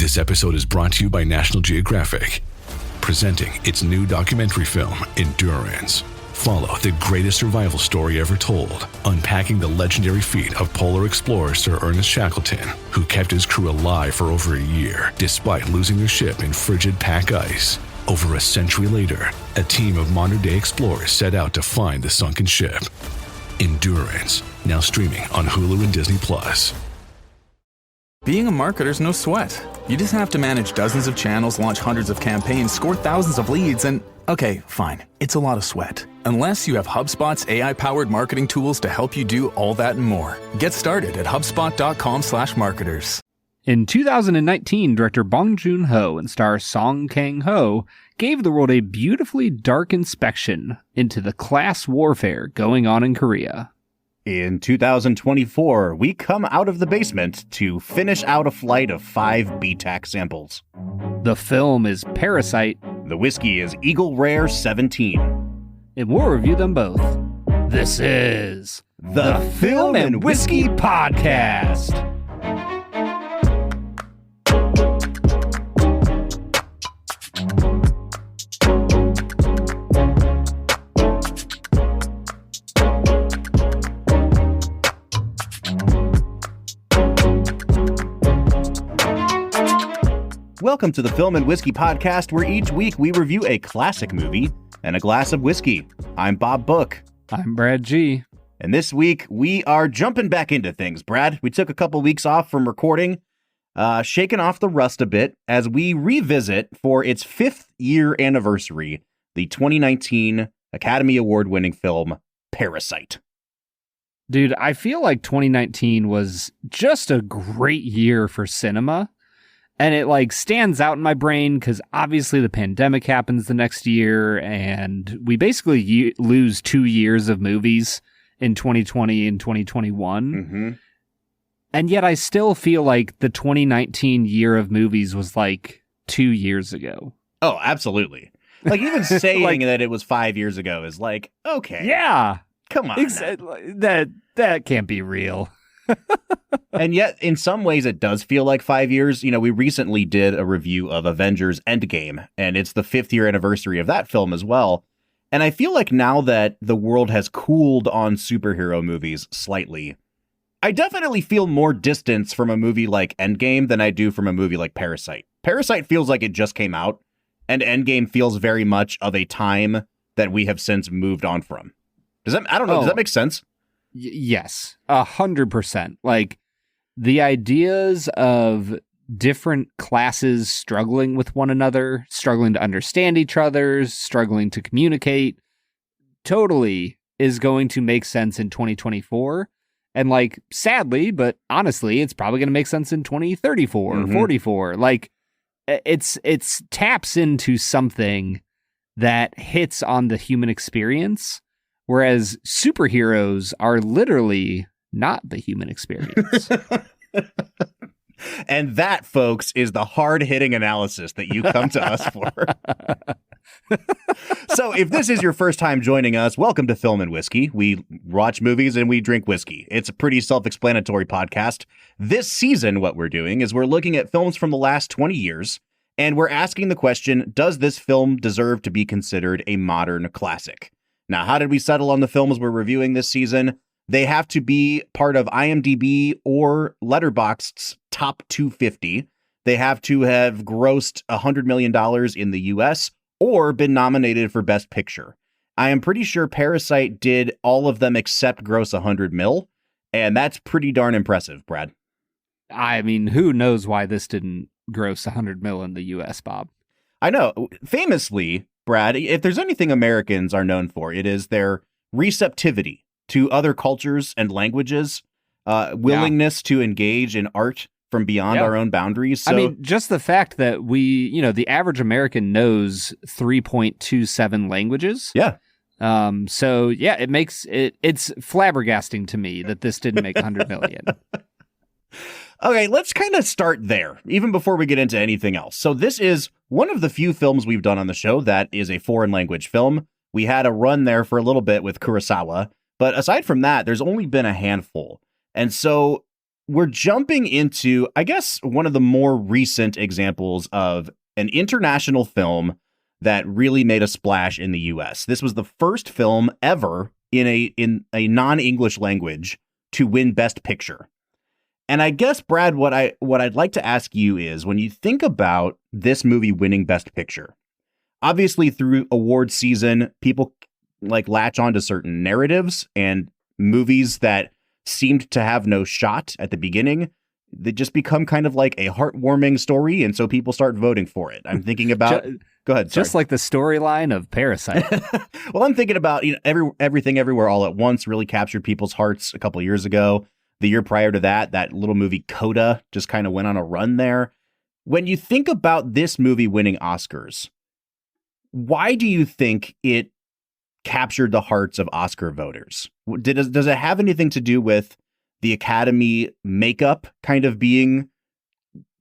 This episode is brought to you by National Geographic, presenting its new documentary film, Endurance. Follow the greatest survival story ever told, unpacking the legendary feat of polar explorer Sir Ernest Shackleton, who kept his crew alive for over a year, despite losing their ship in frigid pack ice. Over a century later, a team of modern-day explorers set out to find the sunken ship. Endurance, now streaming on Hulu and Disney+. Being a marketer's no sweat. You just have to manage dozens of channels, launch hundreds of campaigns, score thousands of leads, and okay, fine, it's a lot of sweat. Unless you have HubSpot's AI-powered marketing tools to help you do all that and more. Get started at HubSpot.com/marketers. In 2019, director Bong Joon-ho and star Song Kang-ho gave the world a beautifully dark inspection into the class warfare going on in Korea. In 2024, we come out of the basement to finish out a flight of 5 BTAC samples. The film is Parasite. The whiskey is Eagle Rare 17. And we'll review them both. This is the Film and Whiskey Podcast. Welcome to the Film and Whiskey Podcast, where each week we review a classic movie and a glass of whiskey. I'm Bob Book. I'm Brad G. And this week we are jumping back into things, Brad. We took a couple weeks off from recording, shaking off the rust a bit as we revisit for its 5th year anniversary, the 2019 Academy Award-winning film, Parasite. Dude, I feel like 2019 was just a great year for cinema. And it stands out in my brain because obviously the pandemic happens the next year and we basically lose 2 years of movies in 2020 and 2021. Mm-hmm. And yet I still feel like the 2019 year of movies was 2 years ago. Oh, absolutely. Even saying that it was 5 years ago is okay. Yeah. Come on. That can't be real. And yet, in some ways, it does feel like 5 years. We recently did a review of Avengers Endgame, and it's the 5th year anniversary of that film as well. And I feel like now that the world has cooled on superhero movies slightly, I definitely feel more distance from a movie like Endgame than I do from a movie like Parasite. Parasite feels like it just came out, and Endgame feels very much of a time that we have since moved on from. Does that make sense? Yes, 100%. The ideas of different classes struggling with one another, struggling to understand each other, struggling to communicate, totally is going to make sense in 2024. And sadly, but honestly, it's probably going to make sense in 2034 or 44. It's taps into something that hits on the human experience. Whereas superheroes are literally not the human experience. And that, folks, is the hard-hitting analysis that you come to us for. So if this is your first time joining us, welcome to Film and Whiskey. We watch movies and we drink whiskey. It's a pretty self-explanatory podcast. This season, what we're doing is we're looking at films from the last 20 years, and we're asking the question, does this film deserve to be considered a modern classic? Now, how did we settle on the films we're reviewing this season? They have to be part of IMDb or Letterboxd's top 250. They have to have grossed $100 million in the US or been nominated for Best Picture. I am pretty sure Parasite did all of them except gross 100 mil, and that's pretty darn impressive, Brad. I mean, who knows why this didn't gross 100 mil in the US, Bob? I know. Famously, Brad, if there's anything Americans are known for, it is their receptivity to other cultures and languages, willingness to engage in art from beyond our own boundaries. So, I mean, just the fact that the average American knows 3.27 languages. Yeah. It makes it's flabbergasting to me that this didn't make 100 million. Okay, let's kind of start there, even before we get into anything else. So this is one of the few films we've done on the show that is a foreign language film. We had a run there for a little bit with Kurosawa, but aside from that, there's only been a handful. And so we're jumping into, I guess, one of the more recent examples of an international film that really made a splash in the US. This was the first film ever in a non-English language to win Best Picture. And I guess, Brad, what I'd like to ask you is, when you think about this movie winning Best Picture, obviously through award season, people like latch onto certain narratives, and movies that seemed to have no shot at the beginning, they just become kind of like a heartwarming story, and so people start voting for it. I'm thinking about... Go ahead. Sorry. Just like the storyline of Parasite. Well, I'm thinking about, Everything Everywhere All at Once really captured people's hearts a couple of years ago. The year prior to that, that little movie Coda just kind of went on a run there. When you think about this movie winning Oscars, why do you think it captured the hearts of Oscar voters? Does it have anything to do with the Academy makeup kind of being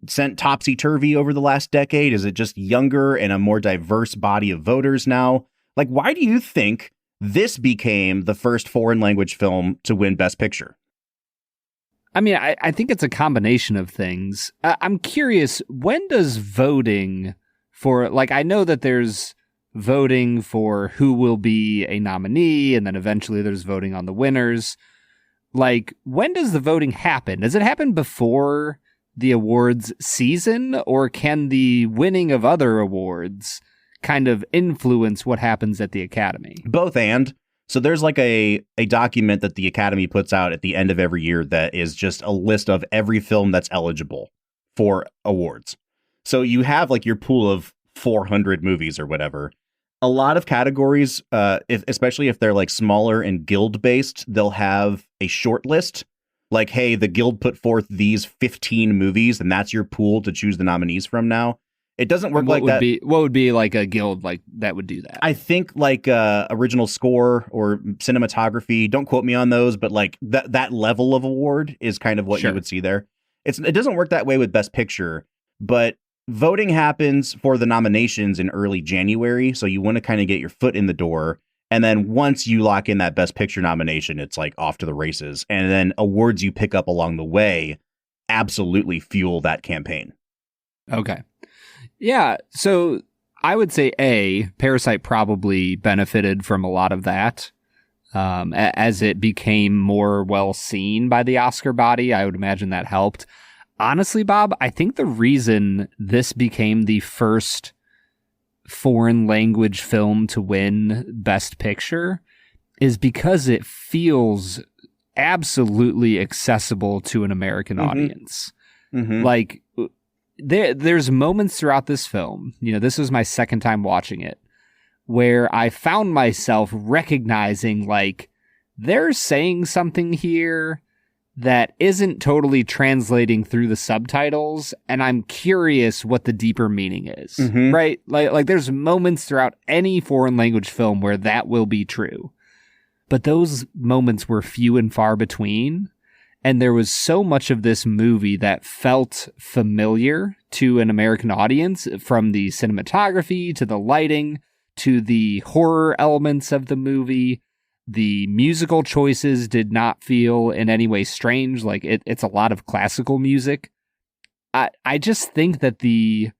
sent topsy-turvy over the last decade? Is it just younger and a more diverse body of voters now? Like, why do you think this became the first foreign language film to win Best Picture? I mean, I think it's a combination of things. I'm curious, when does voting for, like, I know that there's voting for who will be a nominee, and then eventually there's voting on the winners. Like, when does the voting happen? Does it happen before the awards season, or can the winning of other awards kind of influence what happens at the Academy? Both and. So there's like a document that the Academy puts out at the end of every year that is just a list of every film that's eligible for awards. So you have like your pool of 400 movies or whatever. A lot of categories, especially if they're like smaller and guild based, they'll have a short list. Like, hey, the guild put forth these 15 movies, and that's your pool to choose the nominees from now. It doesn't work like that. What would be like a guild like that would do that? I think like original score or cinematography. Don't quote me on those, but like that level of award is kind of what you would see there. It doesn't work that way with Best Picture, but voting happens for the nominations in early January, so you want to kind of get your foot in the door. And then once you lock in that Best Picture nomination, it's like off to the races. And then awards you pick up along the way absolutely fuel that campaign. Okay. Yeah, so I would say Parasite probably benefited from a lot of that. As it became more well seen by the Oscar body, I would imagine that helped. Honestly, Bob, I think the reason this became the first foreign language film to win Best Picture is because it feels absolutely accessible to an American audience. Mm-hmm. Like, there's moments throughout this film, this was my second time watching it, where I found myself recognizing, like, they're saying something here that isn't totally translating through the subtitles, and I'm curious what the deeper meaning is, right? Like there's moments throughout any foreign language film where that will be true, but those moments were few and far between. And there was so much of this movie that felt familiar to an American audience, from the cinematography to the lighting to the horror elements of the movie. The musical choices did not feel in any way strange. Like it's a lot of classical music. I just think that the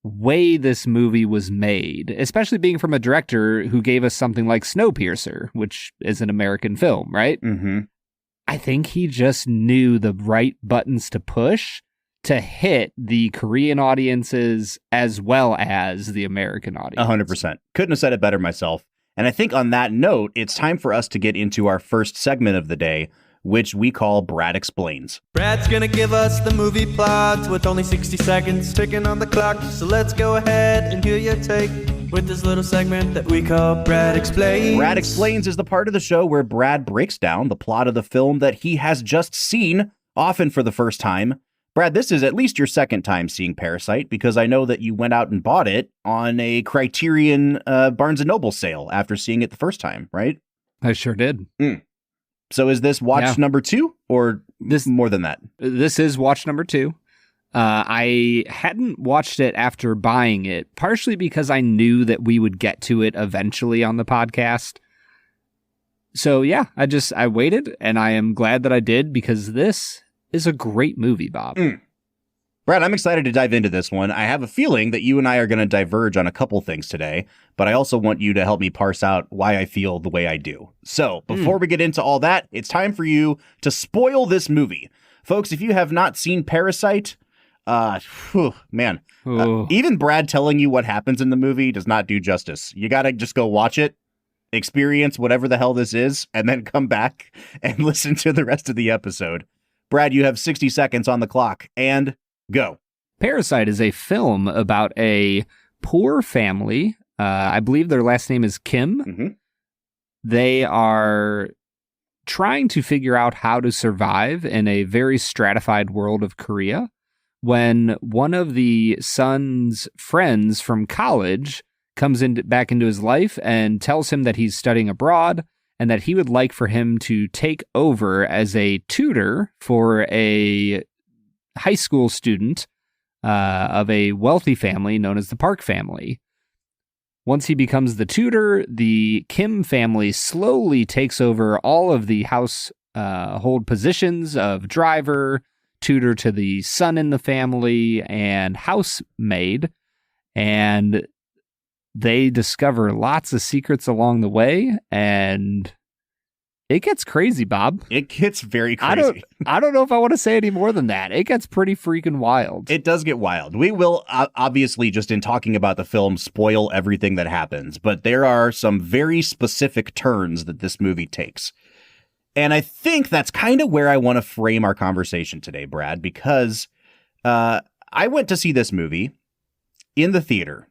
way this movie was made, especially being from a director who gave us something like Snowpiercer, which is an American film, right? Mm-hmm. I think he just knew the right buttons to push to hit the Korean audiences as well as the American audience. 100%. Couldn't have said it better myself. And I think on that note, it's time for us to get into our first segment of the day, which we call Brad Explains. Brad's gonna give us the movie plot with only 60 seconds ticking on the clock. So let's go ahead and hear your take with this little segment that we call Brad Explains. Brad Explains is the part of the show where Brad breaks down the plot of the film that he has just seen, often for the first time. Brad, this is at least your second time seeing Parasite, because I know that you went out and bought it on a Criterion Barnes & Noble sale after seeing it the first time, right? I sure did. So is this watch number 2 or more than that? This is watch number 2. I hadn't watched it after buying it, partially because I knew that we would get to it eventually on the podcast. So yeah, I waited, and I am glad that I did, because this is a great movie, Bob. Brad, I'm excited to dive into this one. I have a feeling that you and I are going to diverge on a couple things today, but I also want you to help me parse out why I feel the way I do. So before we get into all that, it's time for you to spoil this movie. Folks, if you have not seen Parasite, man, even Brad telling you what happens in the movie does not do justice. You got to just go watch it, experience whatever the hell this is, and then come back and listen to the rest of the episode. Brad, you have 60 seconds on the clock, and go. Parasite is a film about a poor family. I believe their last name is Kim. Mm-hmm. They are trying to figure out how to survive in a very stratified world of Korea when one of the son's friends from college comes back into his life and tells him that he's studying abroad and that he would like for him to take over as a tutor for a high school student of a wealthy family known as the Park family. Once he becomes the tutor, the Kim family slowly takes over all of the household positions of driver, tutor to the son in the family, and housemaid. And they discover lots of secrets along the way, and it gets crazy, Bob. It gets very crazy. I don't know if I want to say any more than that. It gets pretty freaking wild. It does get wild. We will obviously, just in talking about the film, spoil everything that happens, but there are some very specific turns that this movie takes. And I think that's kind of where I want to frame our conversation today, Brad, because I went to see this movie in the theater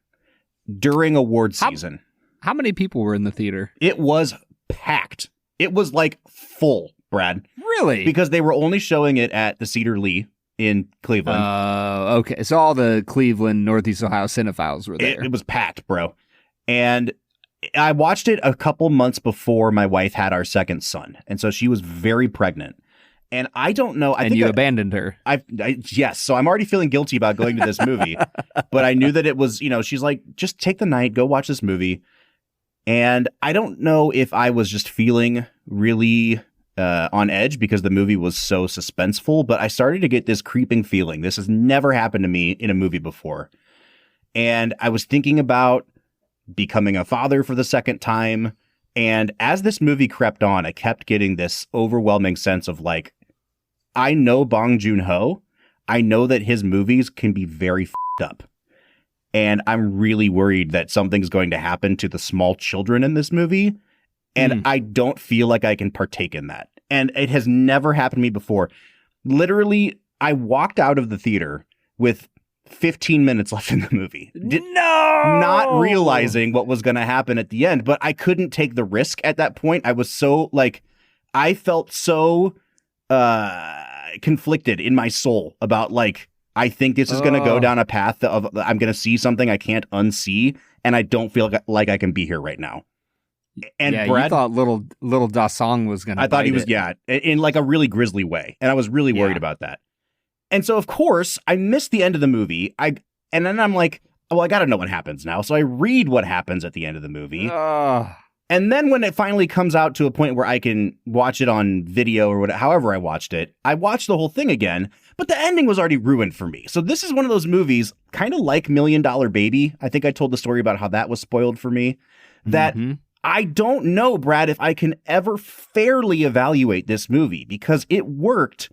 during awards season. How many people were in the theater? It was packed. It was like full, Brad. Really? Because they were only showing it at the Cedar Lee in Cleveland. Okay. So all the Cleveland, Northeast Ohio cinephiles were there. It was packed, bro. And I watched it a couple months before my wife had our second son. And so she was very pregnant. And I don't know. I think abandoned her. Yes. So I'm already feeling guilty about going to this movie. But I knew that it was, she's like, just take the night, go watch this movie. And I don't know if I was just feeling really on edge because the movie was so suspenseful, but I started to get this creeping feeling. This has never happened to me in a movie before. And I was thinking about becoming a father for the second time. And as this movie crept on, I kept getting this overwhelming sense of like, I know Bong Joon-ho. I know that his movies can be very f***ed up. And I'm really worried that something's going to happen to the small children in this movie. And I don't feel like I can partake in that. And it has never happened to me before. Literally, I walked out of the theater with 15 minutes left in the movie. Not realizing what was going to happen at the end. But I couldn't take the risk at that point. I was so I felt so conflicted in my soul about I think this is going to go down a path of I'm going to see something I can't unsee, and I don't feel like I can be here right now. And yeah, Brad, you thought little Da Song was going to. I thought he was, in a really grisly way, and I was really worried about that. And so, of course, I missed the end of the movie. And then I'm like, oh, I got to know what happens now. So I read what happens at the end of the movie. And then when it finally comes out to a point where I can watch it on video or whatever, however I watched it, I watched the whole thing again, but the ending was already ruined for me. So this is one of those movies, kind of like $1 Million Baby. I think I told the story about how that was spoiled for me. That I don't know, Brad, if I can ever fairly evaluate this movie because it worked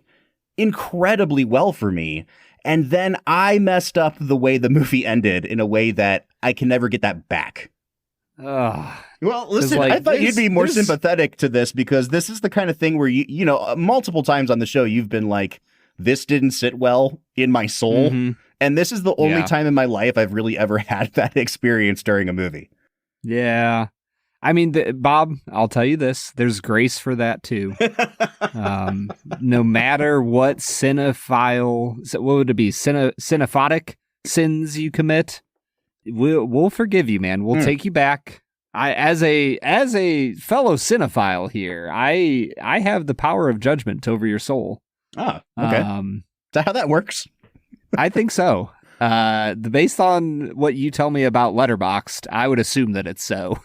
incredibly well for me. And then I messed up the way the movie ended in a way that I can never get that back. Well, listen, I thought you'd be more sympathetic to this because this is the kind of thing where you know, multiple times on the show, you've been like, this didn't sit well in my soul. And this is the only time in my life I've really ever had that experience during a movie. Yeah. I mean, Bob, I'll tell you this, there's grace for that too. No matter what what would it be? Cinephotic sins you commit, we'll forgive you, man. We'll take you back. As a fellow cinephile here, I have the power of judgment over your soul. Oh, okay. Is that how that works? I think so. Based on what you tell me about Letterboxd, I would assume that it's so.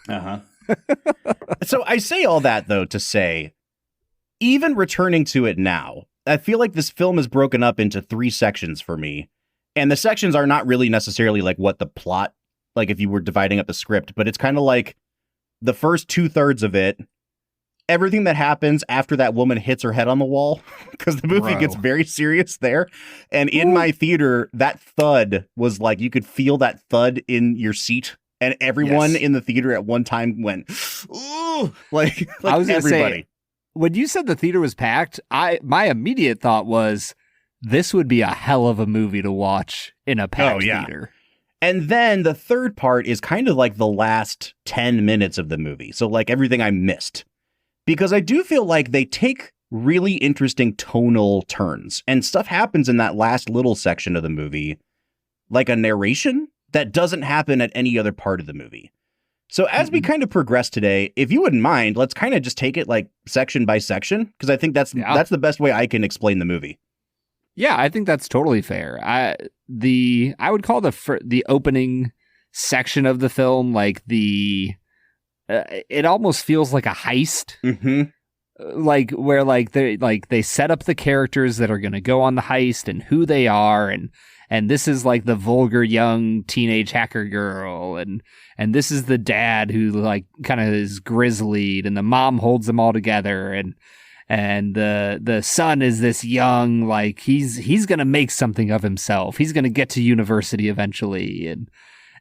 So I say all that, though, to say, even returning to it now, I feel like this film is broken up into 3 sections for me. And the sections are not really necessarily like what the plot, like if you were dividing up the script, but it's kind of like the first 2/3 of it, everything that happens after that woman hits her head on the wall, because the movie gets very serious there. And in my theater, that thud was like, you could feel that thud in your seat. And everyone in the theater at one time went, ooh, like I was everybody. Say, when you said the theater was packed, my immediate thought was, this would be a hell of a movie to watch in a packed theater. And then the third part is kind of like the last 10 minutes of the movie. So like everything I missed. Because I do feel like they take really interesting tonal turns. And stuff happens in that last little section of the movie, like a narration that doesn't happen at any other part of the movie. So as we kind of progress today, if you wouldn't mind, let's kind of just take it like section by section, because I think that's the best way I can explain the movie. Yeah, I think that's totally fair. I would call the opening section of the film like it almost feels like a heist. Like where they set up the characters that are going to go on the heist and who they are, and this is like the vulgar young teenage hacker girl, and this is the dad who like kind of is grizzlied, and the mom holds them all together, and the son is this young, like he's gonna make something of himself. He's gonna get to university eventually,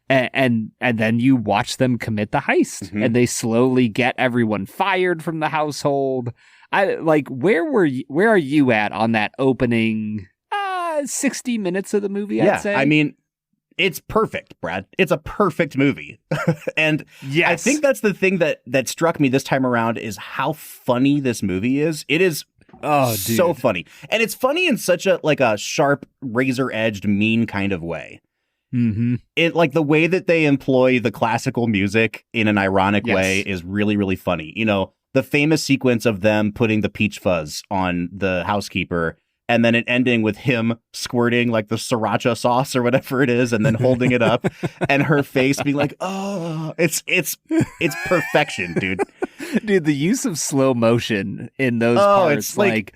and then you watch them commit the heist, and they slowly get everyone fired from the household. I like where are you at on that opening 60 minutes of the movie? I'd say. I mean, it's perfect, Brad. It's a perfect movie. And I think that's the thing that struck me this time around is how funny this movie is. It is so funny. And it's funny in such a like a sharp, razor-edged, mean kind of way. It like the way that they employ the classical music in an ironic way is really, really funny. You know, the famous sequence of them putting the peach fuzz on the housekeeper, and then it ending with him squirting like the sriracha sauce or whatever it is, and then holding it up, and her face being like, "Oh, it's perfection, dude." Dude, the use of slow motion in those parts, it's like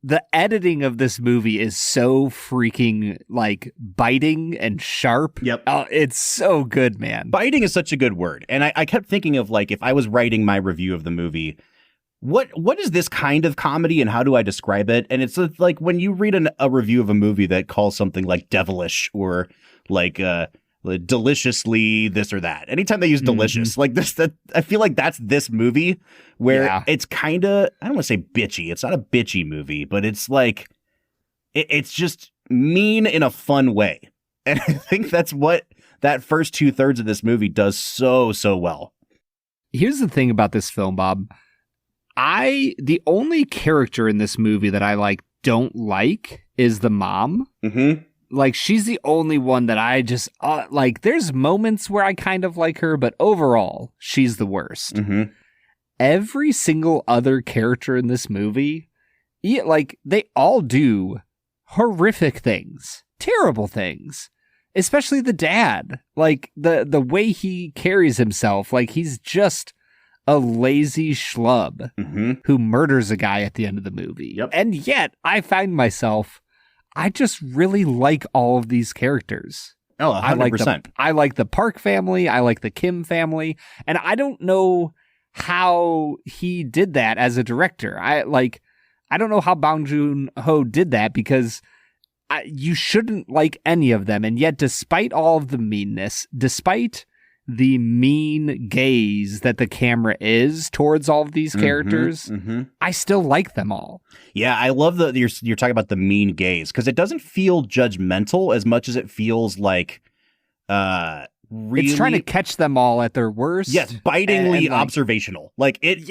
the editing of this movie is so freaking like biting and sharp. Yep. Oh, it's so good, man. Biting is such a good word, and I kept thinking of like if I was writing my review of the movie. What is this kind of comedy and how do I describe it? And it's like when you read a review of a movie that calls something like devilish or like deliciously this or that. Anytime they use delicious, like this, that I feel like that's this movie where it's kind of, I don't want to say bitchy. It's not a bitchy movie, but it's like, it's just mean in a fun way. And I think that's what that first 2/3 of this movie does so well. Here's the thing about this film, Bob. The only character in this movie that I don't like is the mom. Like she's the only one that I just like. There's moments where I kind of like her, but overall, she's the worst. Every single other character in this movie, they all do horrific things, terrible things. Especially the dad, like the way he carries himself, like he's just a lazy schlub who murders a guy at the end of the movie. And yet I find myself, I just really like all of these characters. Oh, 100%. I like the Park family. I like the Kim family. And I don't know how he did that as a director. I don't know how Bong Joon-ho did that because you shouldn't like any of them. And yet, despite all of the meanness, despite the mean gaze that the camera is towards all of these characters, I still like them all. Yeah, I love that you're talking about the mean gaze because it doesn't feel judgmental as much as it feels like really it's trying to catch them all at their worst. Yes, bitingly and observational. Like it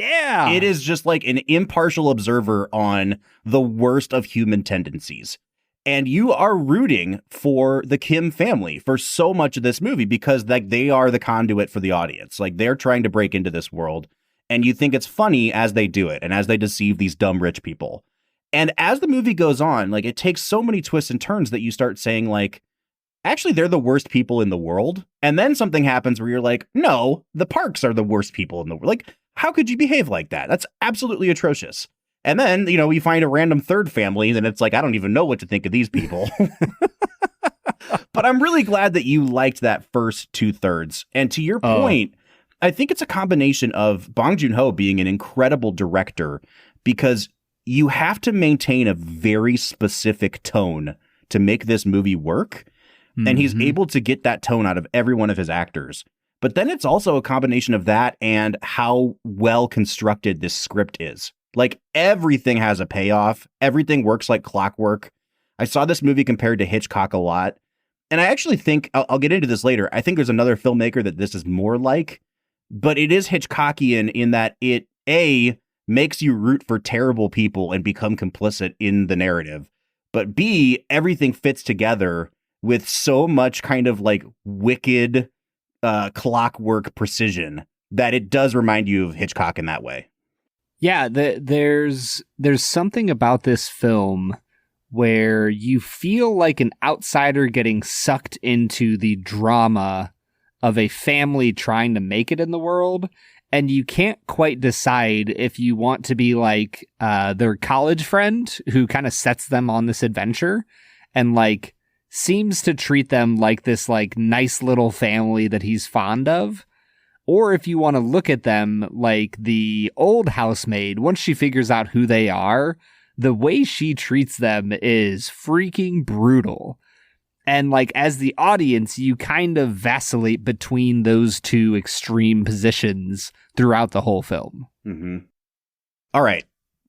is just like an impartial observer on the worst of human tendencies. And you are rooting for the Kim family for so much of this movie because like they are the conduit for the audience. Like they're trying to break into this world and you think it's funny as they do it and as they deceive these dumb rich people. And as the movie goes on, like it takes so many twists and turns that you start saying like, actually, they're the worst people in the world. And then something happens where you're like, no, the Parks are the worst people in the world. Like, how could you behave like that? That's absolutely atrocious. And then, we find a random third family, and it's like, I don't even know what to think of these people. But I'm really glad that you liked that first 2/3. And to your point, I think it's a combination of Bong Joon-ho being an incredible director, because you have to maintain a very specific tone to make this movie work. Mm-hmm. And he's able to get that tone out of every one of his actors. But then it's also a combination of that and how well constructed this script is. Like, everything has a payoff. Everything works like clockwork. I saw this movie compared to Hitchcock a lot. And I actually think, I'll get into this later, I think there's another filmmaker that this is more like. But it is Hitchcockian in that it, A, makes you root for terrible people and become complicit in the narrative. But B, everything fits together with so much kind of like wicked clockwork precision that it does remind you of Hitchcock in that way. Yeah, there's something about this film where you feel like an outsider getting sucked into the drama of a family trying to make it in the world, and you can't quite decide if you want to be like their college friend who kind of sets them on this adventure and like seems to treat them like this like nice little family that he's fond of, or if you want to look at them like the old housemaid. Once she figures out who they are, the way she treats them is freaking brutal. And like, as the audience, you kind of vacillate between those two extreme positions throughout the whole film. Mm-hmm. All right,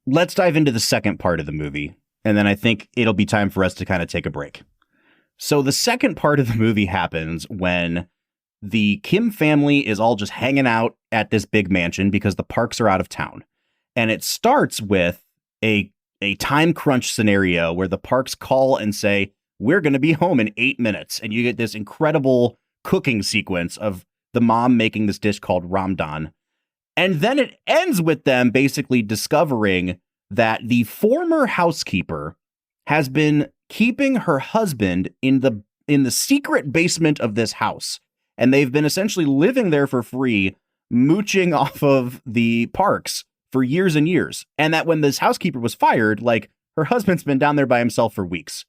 let's dive into the second part of the movie. And then I think it'll be time for us to kind of take a break. So the second part of the movie happens when the Kim family is all just hanging out at this big mansion because the Parks are out of town. And it starts with a time crunch scenario where the Parks call and say, we're going to be home in 8 minutes. And you get this incredible cooking sequence of the mom making this dish called ramdan. And then it ends with them basically discovering that the former housekeeper has been keeping her husband in the secret basement of this house. And they've been essentially living there for free, mooching off of the Parks for years and years. And that when this housekeeper was fired, like, her husband's been down there by himself for weeks.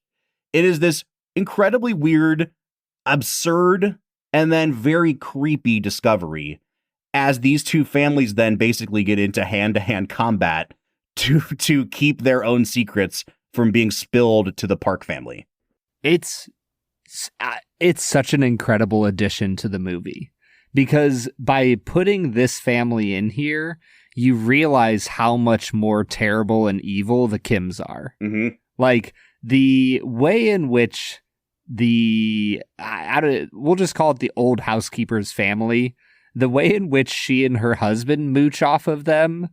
It is this incredibly weird, absurd, and then very creepy discovery as these two families then basically get into hand-to-hand combat to keep their own secrets from being spilled to the Park family. It's such an incredible addition to the movie, because by putting this family in here, you realize how much more terrible and evil the Kims are. Mm-hmm. Like, the way in which we'll just call it the old housekeeper's family, the way in which she and her husband mooch off of them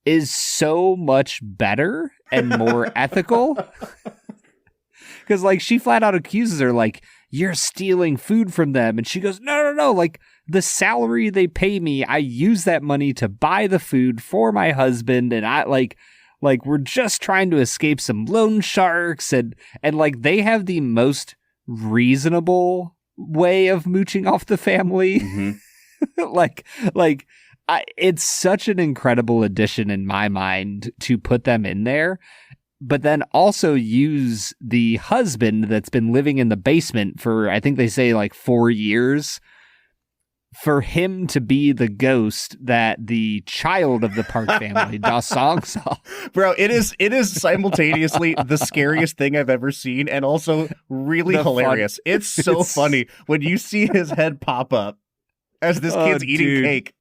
is so much better and more ethical. Because, like, she flat out accuses her, like, you're stealing food from them. And she goes, no, like, the salary they pay me, I use that money to buy the food for my husband. And I, like, we're just trying to escape some loan sharks. And like, they have the most reasonable way of mooching off the family. Mm-hmm. It's such an incredible addition in my mind to put them in there, but then also use the husband that's been living in the basement for, I think they say, like 4 years, for him to be the ghost that the child of the Park family, Da Song, saw. Bro, it is simultaneously the scariest thing I've ever seen and also really hilarious. It's so funny when you see his head pop up as this kid's eating cake.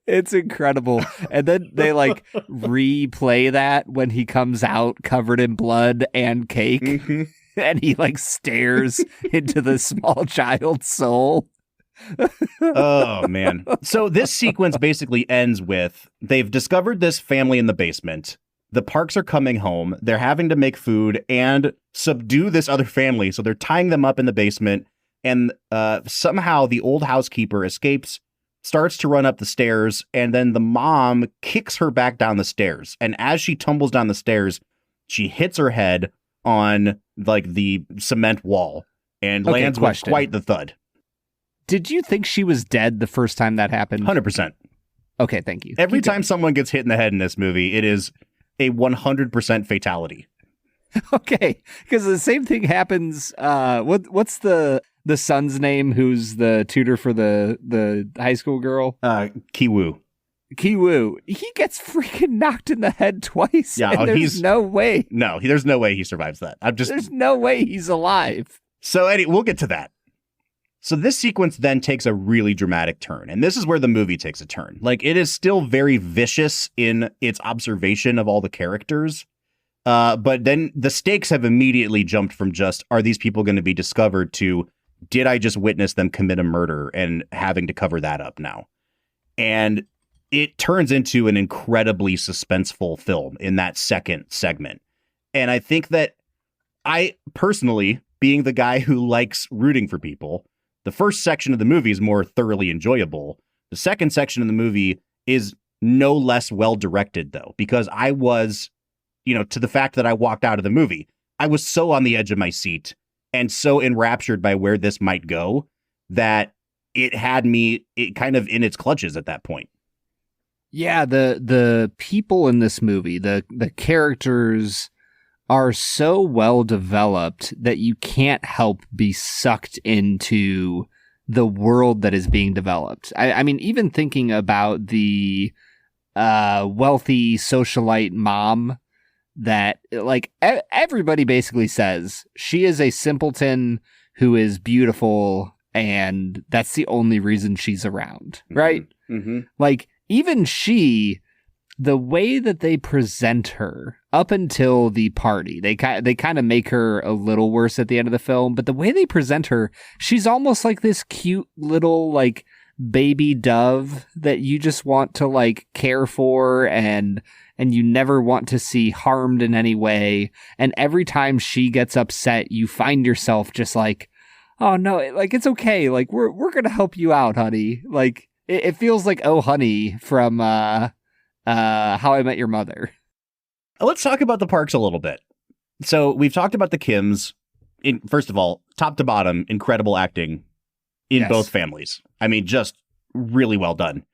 It's incredible. And then they like replay that when he comes out covered in blood and cake. Mm-hmm. And he like stares into the small child's soul. Oh, man. So this sequence basically ends with they've discovered this family in the basement. The Parks are coming home. They're having to make food and subdue this other family. So they're tying them up in the basement. And somehow the old housekeeper escapes, starts to run up the stairs, and then the mom kicks her back down the stairs. And as she tumbles down the stairs, she hits her head on like the cement wall and lands with quite the thud. Did you think she was dead the first time that happened? 100%. Okay, thank you. Every time someone gets hit in the head in this movie, it is a 100% fatality. Okay, because the same thing happens. What's the son's name? Who's the tutor for the high school girl? Kiwoo. Kiwoo. He gets freaking knocked in the head twice. Yeah, and there's no way. No, there's no way he survives that. There's no way he's alive. So anyway, we'll get to that. So this sequence then takes a really dramatic turn, and this is where the movie takes a turn. Like, it is still very vicious in its observation of all the characters, but then the stakes have immediately jumped from just, are these people going to be discovered, to, did I just witness them commit a murder and having to cover that up now? And it turns into an incredibly suspenseful film in that second segment. And I think that I personally, being the guy who likes rooting for people, the first section of the movie is more thoroughly enjoyable. The second section of the movie is no less well directed, though, because I was, to the fact that I walked out of the movie, I was so on the edge of my seat and so enraptured by where this might go that it had me kind of in its clutches at that point. Yeah, the people in this movie, the characters are so well developed that you can't help be sucked into the world that is being developed. I mean, even thinking about the wealthy socialite mom that, like, everybody basically says she is a simpleton who is beautiful, and that's the only reason she's around, right? Mm-hmm. Like, even she, the way that they present her up until the party, they kind of make her a little worse at the end of the film, but the way they present her, she's almost like this cute little, like, baby dove that you just want to, like, care for and you never want to see harmed in any way. And every time she gets upset, you find yourself just like, oh no, like, it's okay. Like, we're going to help you out, honey. Like, it feels like Oh Honey from, How I Met Your Mother. Let's talk about the Parks a little bit. So we've talked about the Kims. First of all, top to bottom, incredible acting in both families. I mean, just really well done.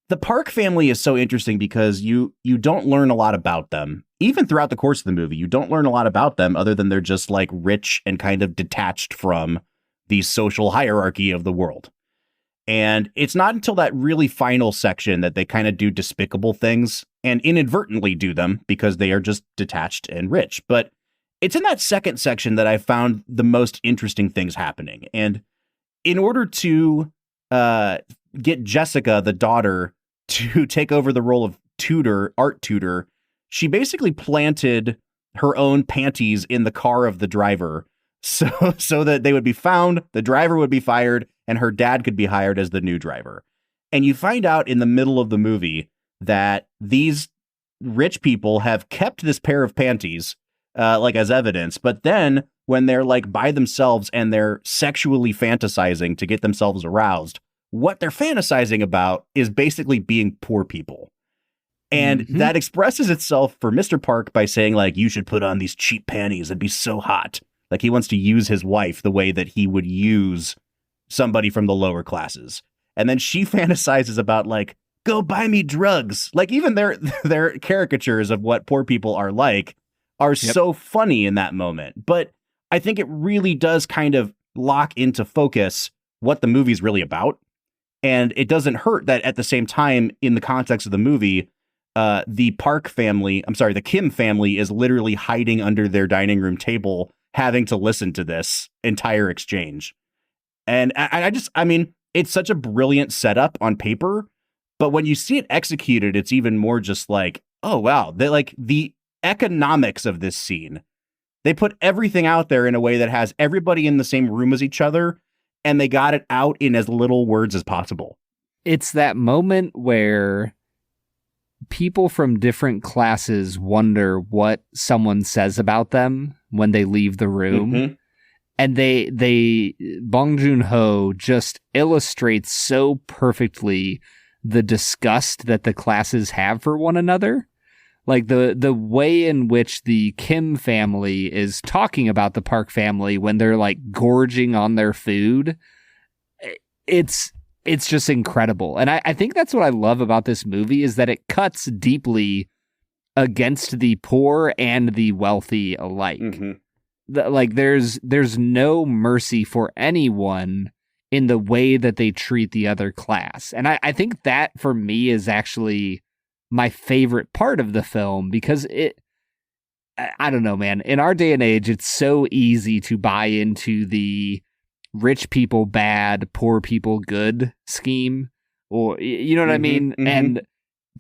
The Park family is so interesting because you don't learn a lot about them. Even throughout the course of the movie, you don't learn a lot about them other than they're just, like, rich and kind of detached from the social hierarchy of the world. And it's not until that really final section that they kind of do despicable things and inadvertently do them because they are just detached and rich. But it's in that second section that I found the most interesting things happening. And in order to get Jessica, the daughter, to take over the role of art tutor, she basically planted her own panties in the car of the driver so that they would be found, the driver would be fired, and her dad could be hired as the new driver. And you find out in the middle of the movie that these rich people have kept this pair of panties, like, as evidence. But then when they're, like, by themselves and they're sexually fantasizing to get themselves aroused, what they're fantasizing about is basically being poor people. And that expresses itself for Mr. Park by saying, like, you should put on these cheap panties and be so hot. Like, he wants to use his wife the way that he would use somebody from the lower classes. And then she fantasizes about, like, go buy me drugs. Like, even their caricatures of what poor people are like are so funny in that moment. But I think it really does kind of lock into focus what the movie's really about. And it doesn't hurt that at the same time, in the context of the movie, the Kim family is literally hiding under their dining room table, having to listen to this entire exchange. And I mean, it's such a brilliant setup on paper, but when you see it executed, it's even more just like, oh, wow. The economics of this scene, they put everything out there in a way that has everybody in the same room as each other, and they got it out in as little words as possible. It's that moment where people from different classes wonder what someone says about them when they leave the room. And Bong Joon-ho just illustrates so perfectly the disgust that the classes have for one another. Like, the way in which the Kim family is talking about the Park family when they're, like, gorging on their food, it's just incredible. And I think that's what I love about this movie, is that it cuts deeply against the poor and the wealthy alike. Like there's no mercy for anyone in the way that they treat the other class. And I think that for me is actually my favorite part of the film, because I don't know, man. In our day and age, it's so easy to buy into the rich people bad, poor people good scheme, or you know what I mean? And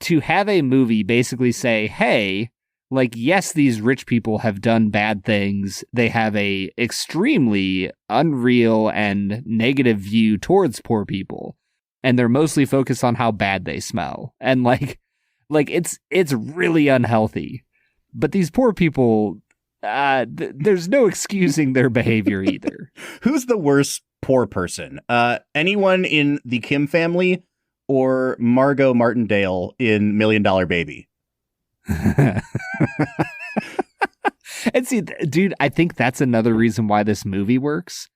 to have a movie basically say, hey, like, yes, these rich people have done bad things. They have a extremely unreal and negative view towards poor people, and they're mostly focused on how bad they smell. And like it's really unhealthy. But these poor people, there's no excusing their behavior either. Who's the worst poor person? Anyone in the Kim family or Margot Martindale in $1 Million Baby? And see, dude, I think that's another reason why this movie works.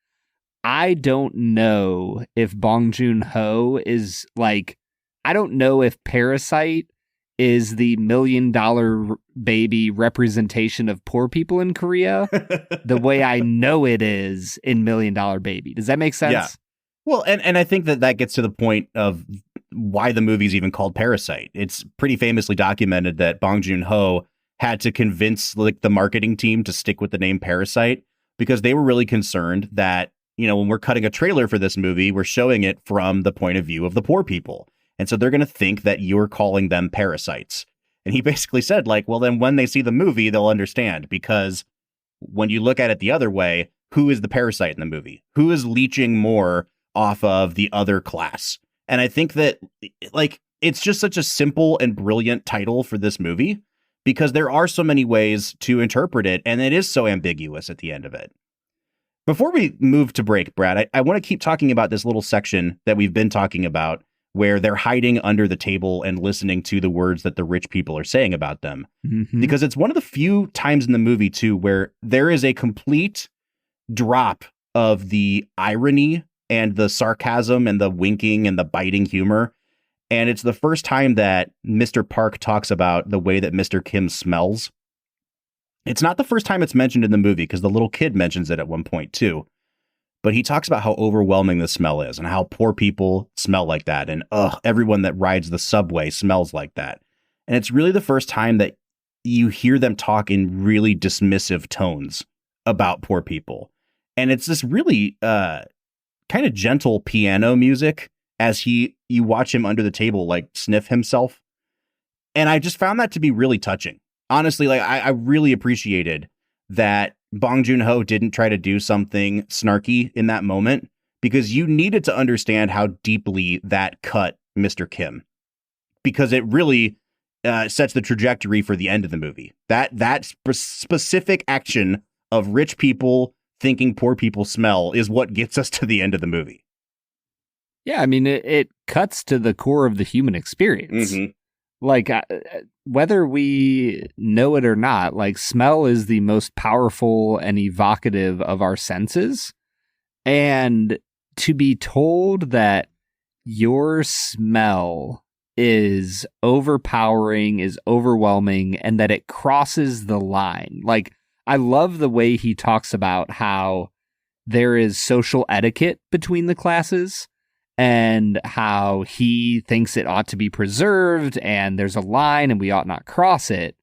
I don't know if Bong Joon-ho is like, I don't know if Parasite is the $1 Million Baby representation of poor people in Korea the way I know it is in $1 Million Baby. Does that make sense? Yeah. Well, and I think that gets to the point of why the movie's even called Parasite. It's pretty famously documented that Bong Joon-ho had to convince like the marketing team to stick with the name Parasite, because they were really concerned that, you know, when we're cutting a trailer for this movie, we're showing it from the point of view of the poor people. And so they're going to think that you're calling them parasites. And he basically said, like, well, then when they see the movie, they'll understand, because when you look at it the other way, who is the parasite in the movie? Who is leeching more off of the other class? And I think that, like, it's just such a simple and brilliant title for this movie, because there are so many ways to interpret it, and it is so ambiguous at the end of it. Before we move to break, Brad, I want to keep talking about this little section that we've been talking about, where they're hiding under the table and listening to the words that the rich people are saying about them. Because it's one of the few times in the movie, too, where there is a complete drop of the irony and the sarcasm and the winking and the biting humor. And it's the first time that Mr. Park talks about the way that Mr. Kim smells. It's not the first time it's mentioned in the movie, because the little kid mentions it at one point, too. But he talks about how overwhelming the smell is and how poor people smell like that. And everyone that rides the subway smells like that. And it's really the first time that you hear them talk in really dismissive tones about poor people. And it's this really kind of gentle piano music as you watch him under the table, like, sniff himself. And I just found that to be really touching. Honestly, like, I really appreciated that Bong Joon-ho didn't try to do something snarky in that moment, because you needed to understand how deeply that cut Mr. Kim, because it really sets the trajectory for the end of the movie. That specific action of rich people thinking poor people smell is what gets us to the end of the movie. Yeah, I mean, it cuts to the core of the human experience. Like, whether we know it or not, like, smell is the most powerful and evocative of our senses. And to be told that your smell is overpowering, is overwhelming, and that it crosses the line. Like, I love the way he talks about how there is social etiquette between the classes, and how he thinks it ought to be preserved, and there's a line and we ought not cross it.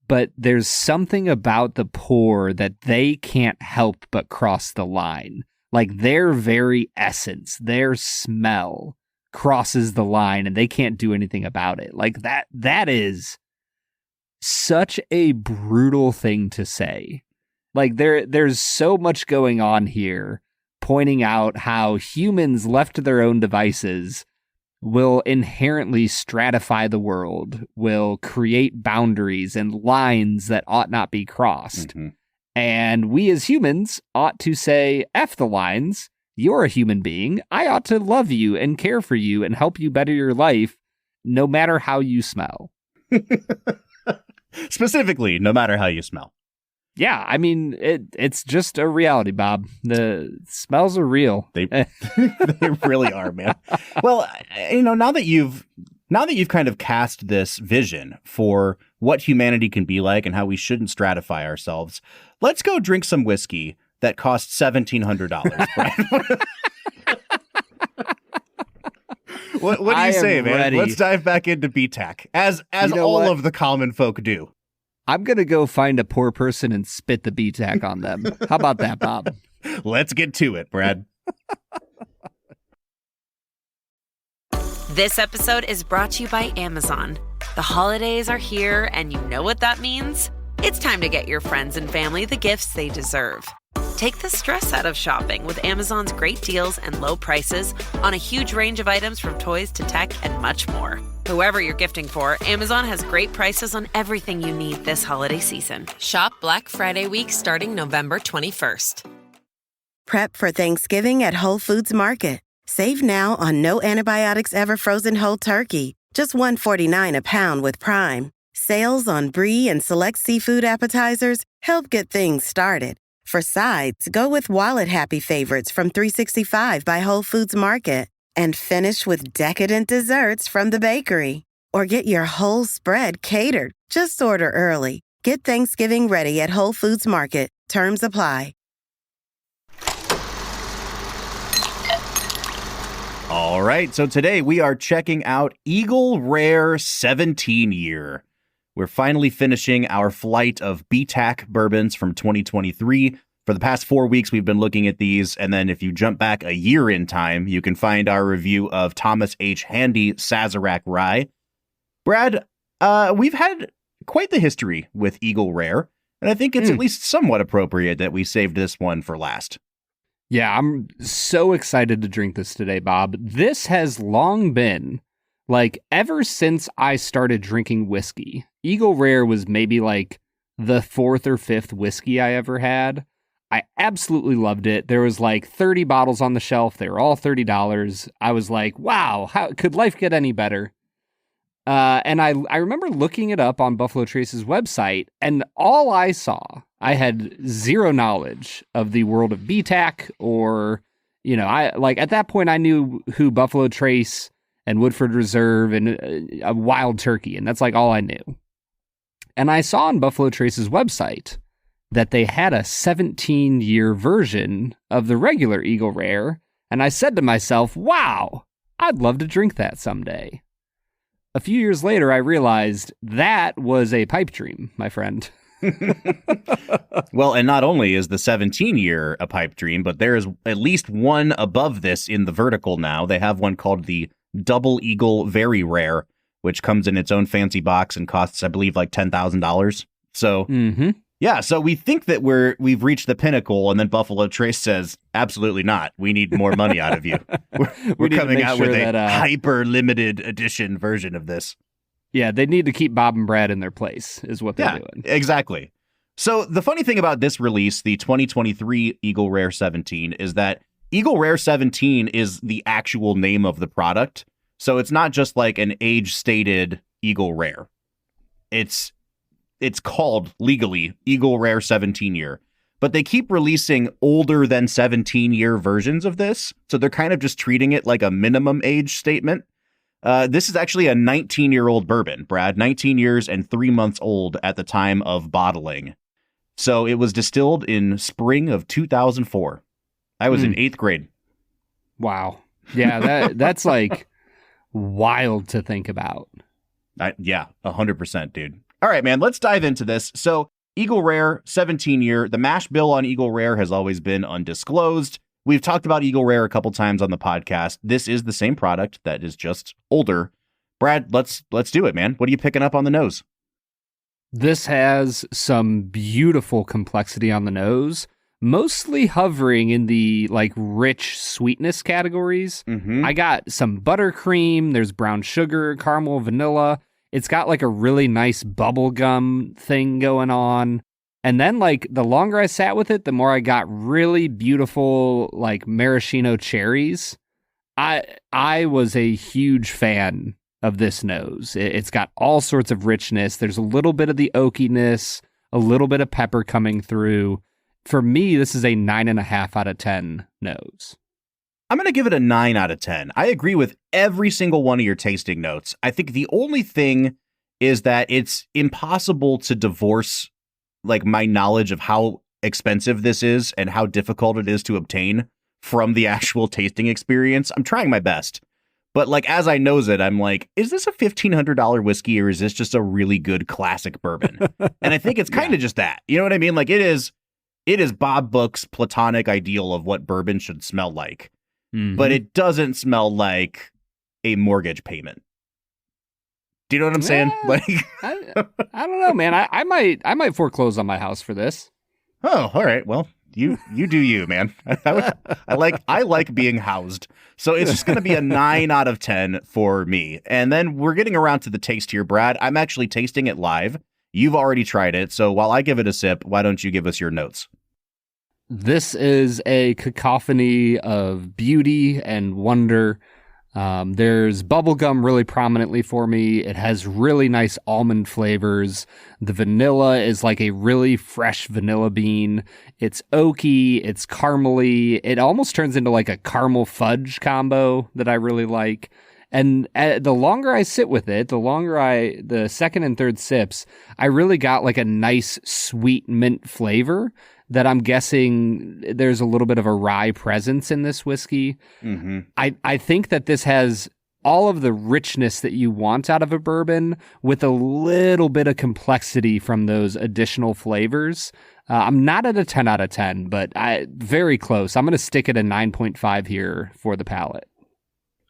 But there's something about the poor that they can't help but cross the line. Like, their very essence, their smell crosses the line, and they can't do anything about it. Like, that is such a brutal thing to say. Like, there's so much going on here, pointing out how humans left to their own devices will inherently stratify the world, will create boundaries and lines that ought not be crossed. And we as humans ought to say, F the lines, you're a human being, I ought to love you and care for you and help you better your life, no matter how you smell. Specifically, no matter how you smell. Yeah, I mean, it's just a reality, Bob. The smells are real. They really are, man. Well, you know, now that you've kind of cast this vision for what humanity can be like and how we shouldn't stratify ourselves, let's go drink some whiskey that costs $1,700. Brian. What do you say, man? Ready. Let's dive back into BTAC, as all of the common folk do. I'm going to go find a poor person and spit the BTAC on them. How about that, Bob? Let's get to it, Brad. This episode is brought to you by Amazon. The holidays are here, and you know what that means. It's time to get your friends and family the gifts they deserve. Take the stress out of shopping with Amazon's great deals and low prices on a huge range of items from toys to tech and much more. Whoever you're gifting for, Amazon has great prices on everything you need this holiday season. Shop Black Friday week starting November 21st. Prep for Thanksgiving at Whole Foods Market. Save now on no antibiotics ever frozen whole turkey, just $1.49 a pound with Prime. Sales on brie and select seafood appetizers help get things started. For sides, go with wallet-happy favorites from 365 by Whole Foods Market. And finish with decadent desserts from the bakery. Or get your whole spread catered. Just order early. Get Thanksgiving ready at Whole Foods Market. Terms apply. All right, so today we are checking out Eagle Rare 17 Year. We're finally finishing our flight of BTAC bourbons from 2023. For the past 4 weeks, we've been looking at these, and then if you jump back a year in time, you can find our review of Thomas H. Handy Sazerac Rye. Brad, we've had quite the history with Eagle Rare, and I think it's at least somewhat appropriate that we saved this one for last. Yeah, I'm so excited to drink this today, Bob. This has long been, ever since I started drinking whiskey, Eagle Rare was maybe the fourth or fifth whiskey I ever had. I absolutely loved it. There was 30 bottles on the shelf. They were all $30. I was like, wow, how could life get any better? And I remember looking it up on Buffalo Trace's website, and all I saw, I had zero knowledge of the world of BTAC or, at that point I knew who Buffalo Trace and Woodford Reserve and a Wild Turkey, and that's all I knew. And I saw on Buffalo Trace's website that they had a 17-year version of the regular Eagle Rare, and I said to myself, wow, I'd love to drink that someday. A few years later, I realized that was a pipe dream, my friend. Well, and not only is the 17-year a pipe dream, but there is at least one above this in the vertical now. They have one called the Double Eagle Very Rare, which comes in its own fancy box and costs, I believe, $10,000. So, yeah, so we think that we've reached the pinnacle, and then Buffalo Trace says, absolutely not. We need more money out of you. We're coming out with a hyper limited edition version of this. Yeah, they need to keep Bob and Brad in their place, is what they're doing. Exactly. So the funny thing about this release, the 2023 Eagle Rare 17, is that Eagle Rare 17 is the actual name of the product. So it's not just an age-stated Eagle Rare. It's called legally Eagle Rare 17 Year, but they keep releasing older than 17-year versions of this. So they're kind of just treating it like a minimum age statement. This is actually a 19-year-old bourbon, Brad, 19 years and 3 months old at the time of bottling. So it was distilled in spring of 2004. I was in 8th grade. Wow. Yeah, that's wild to think about. Yeah, 100%, dude. All right, man, let's dive into this. So Eagle Rare 17 Year, the mash bill on Eagle Rare has always been undisclosed. We've talked about Eagle Rare a couple times on the podcast. This is the same product that is just older. Brad, let's do it, man. What are you picking up on the nose? This has some beautiful complexity on the nose, mostly hovering in the rich sweetness categories. I got some buttercream, there's brown sugar, caramel, vanilla. It's got a really nice bubblegum thing going on. And then the longer I sat with it, the more I got really beautiful maraschino cherries. I was a huge fan of this nose. It's got all sorts of richness. There's a little bit of the oakiness, a little bit of pepper coming through. For me, this is a 9.5 out of 10 nose. I'm going to give it a 9 out of 10. I agree with every single one of your tasting notes. I think the only thing is that it's impossible to divorce like my knowledge of how expensive this is and how difficult it is to obtain from the actual tasting experience. I'm trying my best. But like, as I nose it, I'm like, is this a $1,500 whiskey or is this just a really good classic bourbon? And I think it's kind of just that. You know what I mean? Like it is Bob Book's platonic ideal of what bourbon should smell like. But it doesn't smell like a mortgage payment. Do you know what I'm saying? Like, I don't know, man. I might foreclose on my house for this. Oh, all right. Well, you do you, man. I like being housed. So it's just going to be a 9 out of 10 for me. And then we're getting around to the taste here, Brad. I'm actually tasting it live. You've already tried it. So while I give it a sip, why don't you give us your notes? This is a cacophony of beauty and wonder. There's bubblegum really prominently for me. It has really nice almond flavors. The vanilla is like a really fresh vanilla bean. It's oaky, it's caramely. It almost turns into like a caramel fudge combo that I really like. And the longer I sit with it, the second and third sips, I really got like a nice sweet mint flavor that I'm guessing there's a little bit of a rye presence in this whiskey. I think that this has all of the richness that you want out of a bourbon with a little bit of complexity from those additional flavors. I'm not at a 10 out of 10, but very close. I'm going to stick at a 9.5 here for the palate.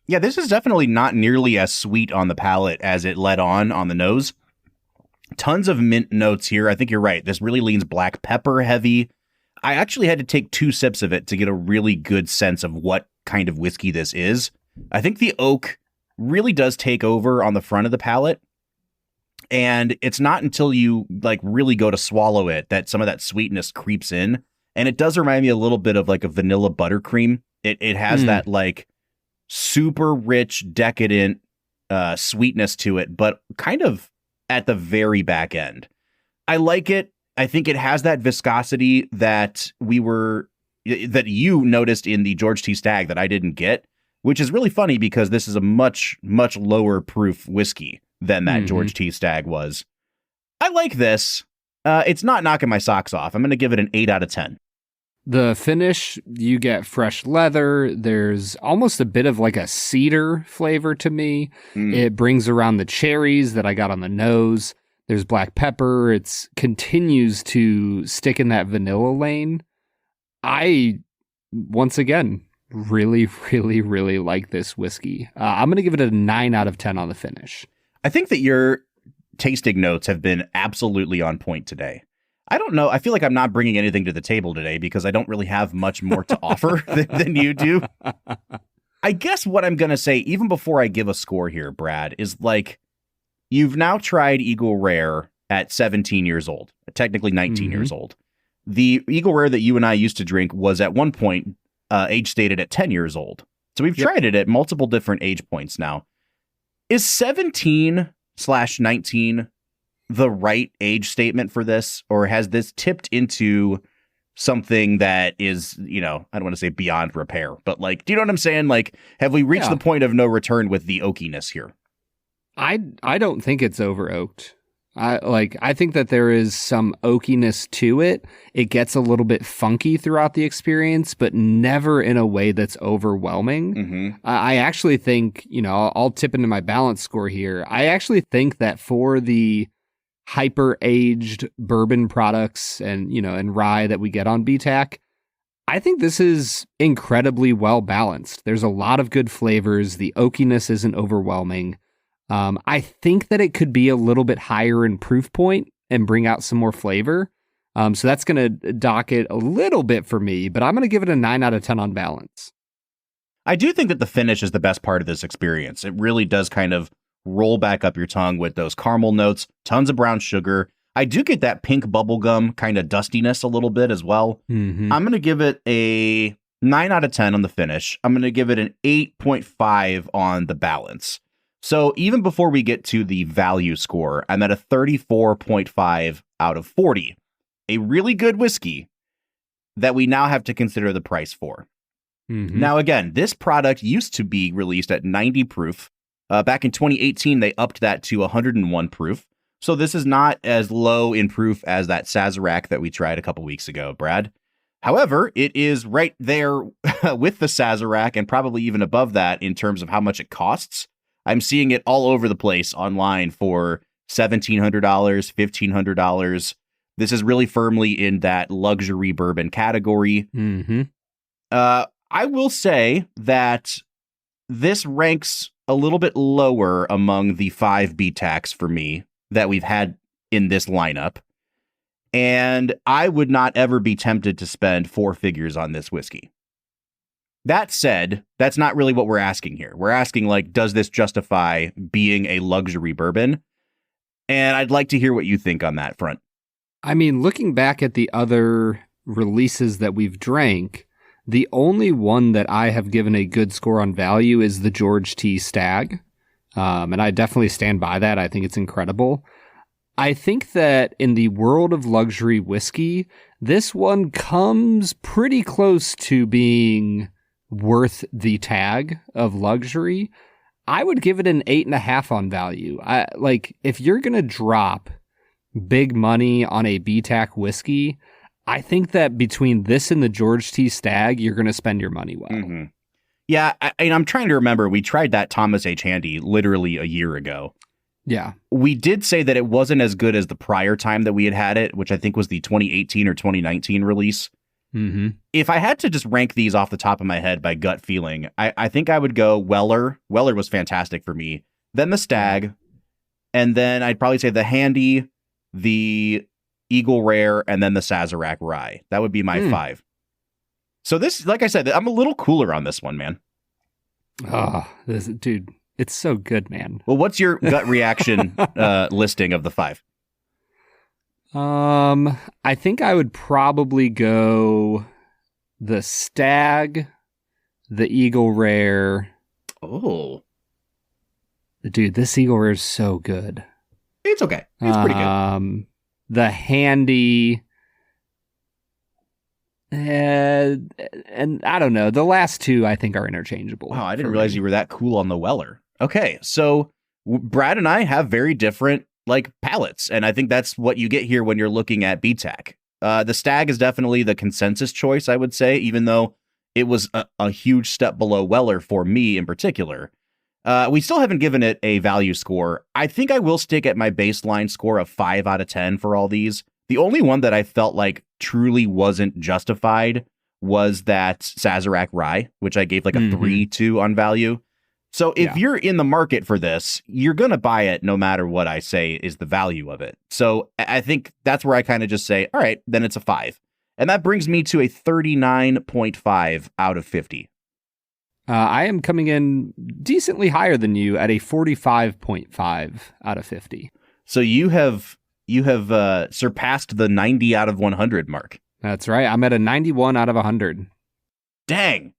Yeah, this is definitely not nearly as sweet on the palate as it led on the nose. Tons of mint notes here. I think you're right. This really leans black pepper heavy. I actually had to take 2 sips of it to get a really good sense of what kind of whiskey this is. I think the oak really does take over on the front of the palate. And it's not until you like really go to swallow it that some of that sweetness creeps in. And it does remind me a little bit of like a vanilla buttercream. It has that like super rich, decadent sweetness to it, but kind of at the very back end. I like it. I think it has that viscosity that you noticed in the George T. Stagg that I didn't get, which is really funny because this is a much, much lower proof whiskey than that George T. Stagg was. I like this. It's not knocking my socks off. I'm going to give it an 8 out of 10. The finish, you get fresh leather. There's almost a bit of like a cedar flavor to me. It brings around the cherries that I got on the nose. There's black pepper. It continues to stick in that vanilla lane. I, once again, really, really, really like this whiskey. I'm going to give it a 9 out of 10 on the finish. I think that your tasting notes have been absolutely on point today. I don't know. I feel like I'm not bringing anything to the table today because I don't really have much more to offer than you do. I guess what I'm going to say, even before I give a score here, Brad, is like, you've now tried Eagle Rare at 17 years old, technically 19 years old. The Eagle Rare that you and I used to drink was at one point age stated at 10 years old. So we've tried it at multiple different age points now. Is 17/19 the right age statement for this? Or has this tipped into something that is, I don't want to say beyond repair, but like, do you know what I'm saying? Like, have we reached the point of no return with the oakiness here? I don't think it's over oaked. I think that there is some oakiness to it. It gets a little bit funky throughout the experience, but never in a way that's overwhelming. I actually think, I'll tip into my balance score here. I actually think that for the hyper-aged bourbon products and rye that we get on BTAC, I think this is incredibly well balanced. There's a lot of good flavors. The oakiness isn't overwhelming. I think that it could be a little bit higher in proof point and bring out some more flavor. So that's going to dock it a little bit for me, but I'm going to give it a 9 out of 10 on balance. I do think that the finish is the best part of this experience. It really does kind of roll back up your tongue with those caramel notes, tons of brown sugar. I do get that pink bubblegum kind of dustiness a little bit as well. I'm going to give it a 9 out of 10 on the finish. I'm going to give it an 8.5 on the balance. So even before we get to the value score, I'm at a 34.5 out of 40. A really good whiskey that we now have to consider the price for. Now, again, this product used to be released at 90 proof. Back in 2018, they upped that to 101 proof. So this is not as low in proof as that Sazerac that we tried a couple weeks ago, Brad. However, it is right there with the Sazerac and probably even above that in terms of how much it costs. I'm seeing it all over the place online for $1,700, $1,500. This is really firmly in that luxury bourbon category. Mm-hmm. I will say that this ranks a little bit lower among the 5 BTACs for me that we've had in this lineup. And I would not ever be tempted to spend 4 figures on this whiskey. That said, that's not really what we're asking here. We're asking, like, does this justify being a luxury bourbon? And I'd like to hear what you think on that front. I mean, looking back at the other releases that we've drank, the only one that I have given a good score on value is the George T. Stag. And I definitely stand by that. I think it's incredible. I think that in the world of luxury whiskey, this one comes pretty close to being worth the tag of luxury. I would give it an 8.5 on value. If you're going to drop big money on a BTAC whiskey, I think that between this and the George T. Stag, you're going to spend your money well. Mm-hmm. Yeah, I'm trying to remember. We tried that Thomas H. Handy literally a year ago. Yeah. We did say that it wasn't as good as the prior time that we had it, which I think was the 2018 or 2019 release. Mm-hmm. If I had to just rank these off the top of my head by gut feeling, I think I would go Weller. Weller was fantastic for me. Then the Stag. And then I'd probably say the Handy, the Eagle Rare, and then the Sazerac Rye. That would be my 5. So this, like I said, I'm a little cooler on this one, man. Dude, it's so good, man. Well, what's your gut reaction listing of the 5? I think I would probably go the Stag, the Eagle Rare. Oh. Dude, this Eagle Rare is so good. It's okay. It's pretty good. The Handy, and I don't know. The last 2 I think are interchangeable. Wow, I didn't realize you were that cool on the Weller. Okay, so Brad and I have very different palates, and I think that's what you get here when you're looking at BTAC. The Stag is definitely the consensus choice, I would say, even though it was a huge step below Weller for me in particular. We still haven't given it a value score. I think I will stick at my baseline score of 5 out of 10 for all these. The only one that I felt like truly wasn't justified was that Sazerac Rye, which I gave a 3 to on value. So if you're in the market for this, you're going to buy it no matter what I say is the value of it. So I think that's where I kind of just say, all right, then it's a 5. And that brings me to a 39.5 out of 50. I am coming in decently higher than you at a 45.5 out of 50. So you have surpassed the 90 out of 100 mark. That's right. I'm at a 91 out of 100. Dang.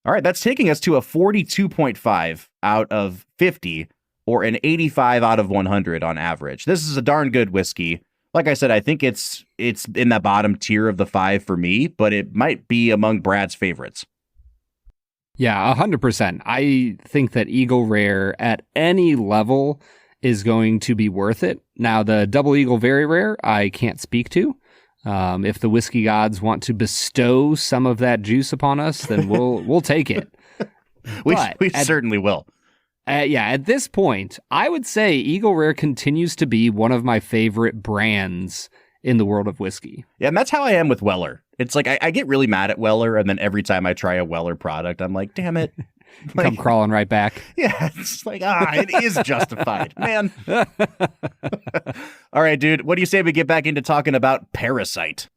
All right, that's taking us to a 42.5 out of 50, or an 85 out of 100 on average. This is a darn good whiskey. Like I said, I think it's in that bottom tier of the 5 for me, but it might be among Brad's favorites. Yeah, 100%. I think that Eagle Rare at any level is going to be worth it. Now, the Double Eagle Very Rare, I can't speak to. If the whiskey gods want to bestow some of that juice upon us, then we'll take it. we certainly will. At this point, I would say Eagle Rare continues to be one of my favorite brands in the world of whiskey. Yeah, and that's how I am with Weller. It's like I get really mad at Weller, and then every time I try a Weller product, I'm like, damn it. Come crawling right back. Yeah, it's like, it is justified, man. All right, dude, what do you say we get back into talking about Parasite?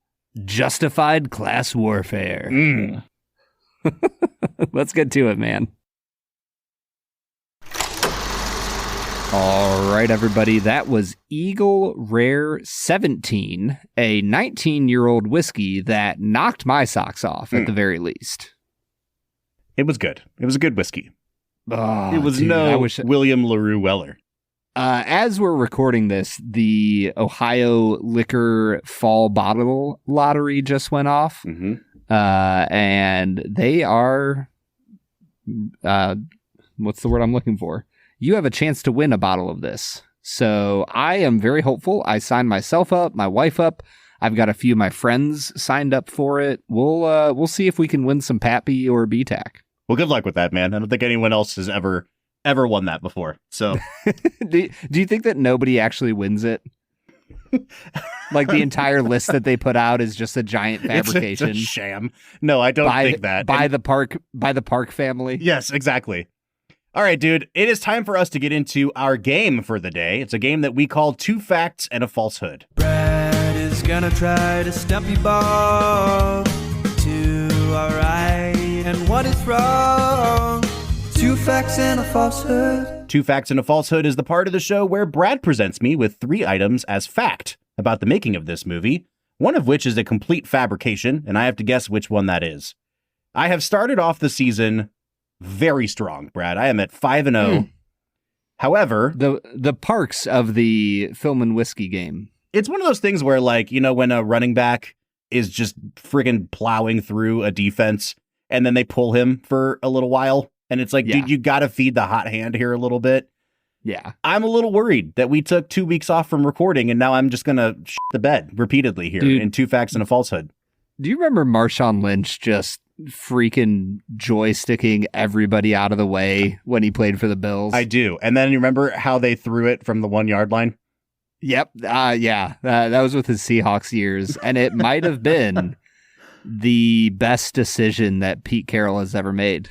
Justified class warfare. Let's get to it, man. All right, everybody, that was Eagle Rare 17, a 19-year-old whiskey that knocked my socks off at the very least. It was good. It was a good whiskey. Oh, it was dude, William LaRue Weller. As we're recording this, the Ohio Liquor Fall Bottle Lottery just went off. And they are, what's the word I'm looking for? you have a chance to win a bottle of this. So I am very hopeful. I signed myself up, my wife up. I've got a few of my friends signed up for it. We'll see if we can win some Pappy or BTAC. Well, good luck with that, man. I don't think anyone else has ever won that before. So do you think that nobody actually wins it? Like the entire list that they put out is just a giant fabrication. It's a sham. No, I don't think that. By the Park family. Yes, exactly. All right, dude, it is time for us to get into our game for the day. It's a game that we call Two Facts and a Falsehood. Brad is gonna try to stump you both to all right and what is wrong. Two facts and a falsehood. Two Facts and a Falsehood is the part of the show where Brad presents me with 3 items as fact about the making of this movie, one of which is a complete fabrication, and I have to guess which one that is. I have started off the season very strong, Brad. I am at 5-0. However, the Parks of the Film and Whiskey game. It's one of those things where, like, you know, when a running back is just friggin' plowing through a defense and then they pull him for a little while. And it's like, dude, you got to feed the hot hand here a little bit. Yeah. I'm a little worried that we took 2 weeks off from recording and now I'm just going to shit the bed repeatedly here in Two Facts and a Falsehood. Do you remember Marshawn Lynch just freaking joysticking everybody out of the way when he played for the Bills? I do. And then you remember how they threw it from the 1 yard line? Yep. Yeah. That was with his Seahawks years. And it might have been the best decision that Pete Carroll has ever made.